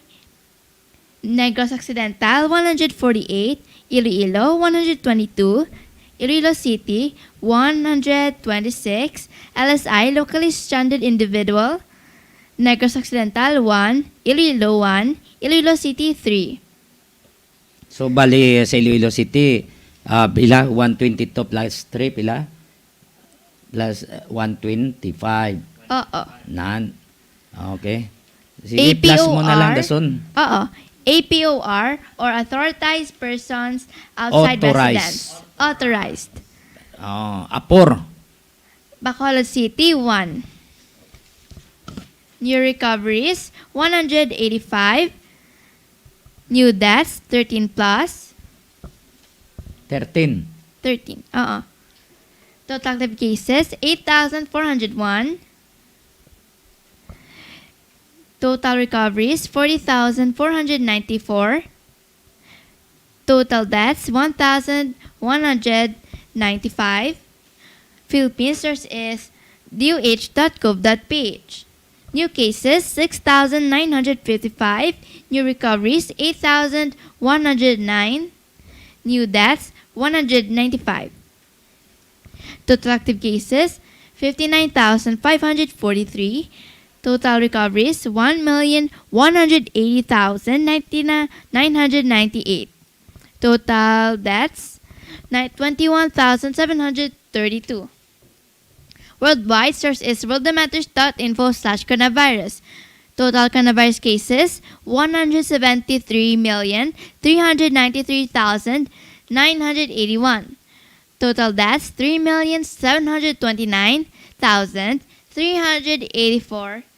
Negros Occidental 148, Iloilo 122, Iloilo City 126, LSI locally stranded individual, Negros Occidental 1, Iloilo 1, Iloilo City 3. So bali sa Iloilo City, pila 122 plus 3 pila? Plus 125. Oo. Nan. Okay. Sige, plus mo na lang dason. Oo. APOR or authorized persons outside residence. Authorized. Apor. Bacolod City 1. New recoveries 185. New deaths 13 plus. 13. Total active cases 8,401. Total recoveries 40,494. Total deaths 1,195. Philippines source is doh.gov.ph. New cases 6,955. New recoveries 8,109. New deaths 195. Total active cases 59,543. Total recoveries 1,180,998. Total deaths 21,732. Worldwide source is worldomatters.info/coronavirus. Total coronavirus cases 173,393,981. Total deaths 3,729,384.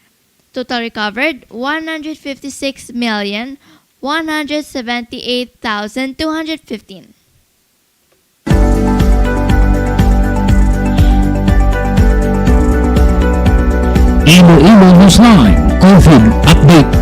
Total recovered 156,178,215. Iloilo Newsline COVID Update.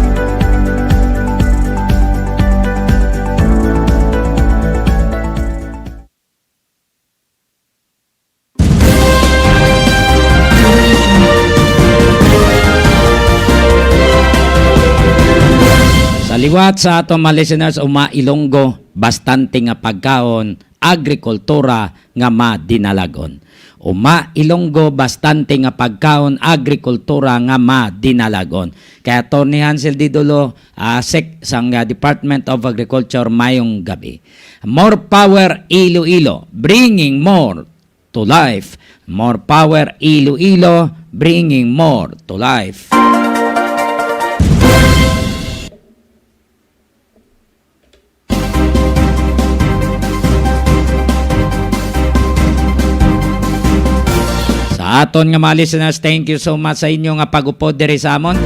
Liwat sa ato mga listeners o Ilonggo, bastante nga pagkaon, agrikultura nga madinalagon. uma Ilonggo bastante nga pagkaon agrikultura nga madinalagon. Kaya Tony Hansel Didulo, SEC sang Department of Agriculture, mayong gabi. More power Iloilo, bringing more to life. More power Iloilo, bringing more to life. Sa aton nga mga listeners, thank you so much sa inyo nga pag-upod diri sa amon.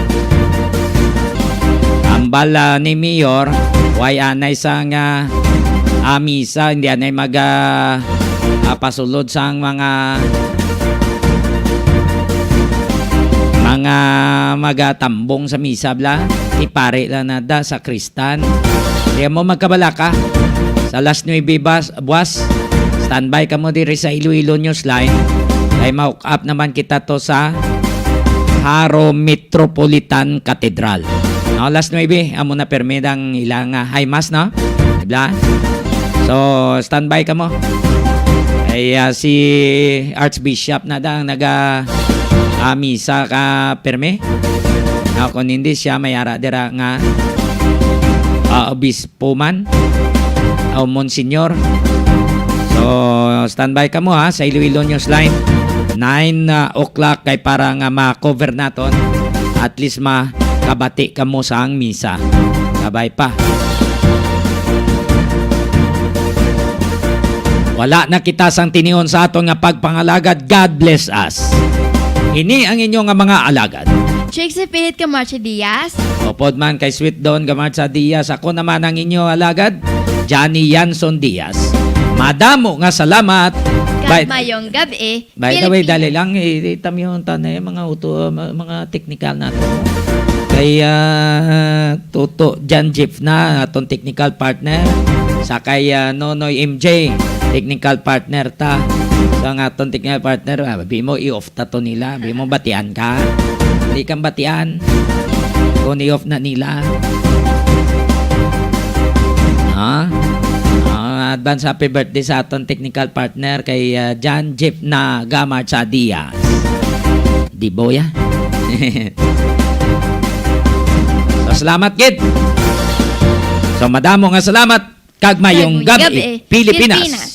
Ambal ni Mayor, why anay sa nga misa, hindi anay pasulod sa mga magatambong sa misa bla. Ipare lang na da sa Kristan. Hindi mo magkabalaka. Sa last 9 buwas, standby ka mo diri sa Iloilo Newsline. Ay ma-hook up naman kita to sa Haro Metropolitan Cathedral. No, last 9, amo na permedang ilang high mass, no? Diba? So, standby ka mo. Ay si Archbishop na dang misa ka perme. No, kung hindi siya mayara dira nga obispo man o Monsignor. So, standby ka mo ha sa Iloilo Newsline. 9 o'clock kay para nga ma-cover naton. At least makabati ka mo sa ang misa. Sabay pa. Wala na kita sang tinion sa aton nga pagpangalagad. God bless us. Ini ang inyong nga mga alagad. Trixie Pilit Camacho Diaz. Opod man kay Sweet Don Gamarza Diaz. Ako naman ang inyong alagad, Johnny Yanson Diaz. Madamo nga salamat. Mayong gabi. By the way, dali lang itam yung tanay mga mga technical natin. Kay Toto Jan Jeff na atong technical partner. Sa kay Nonoy MJ, technical partner ta. Sa nga atong technical partner, bi mo i-off ta to nila. Bi mo batian ka. Hindi kang batian. Kung i-off na nila. Ha? Advance happy birthday sa aton technical partner kay John Jeff na Gamarza Diaz. Di boya? So, salamat kid. So madamo nga salamat kag mayong gabi Pilipinas.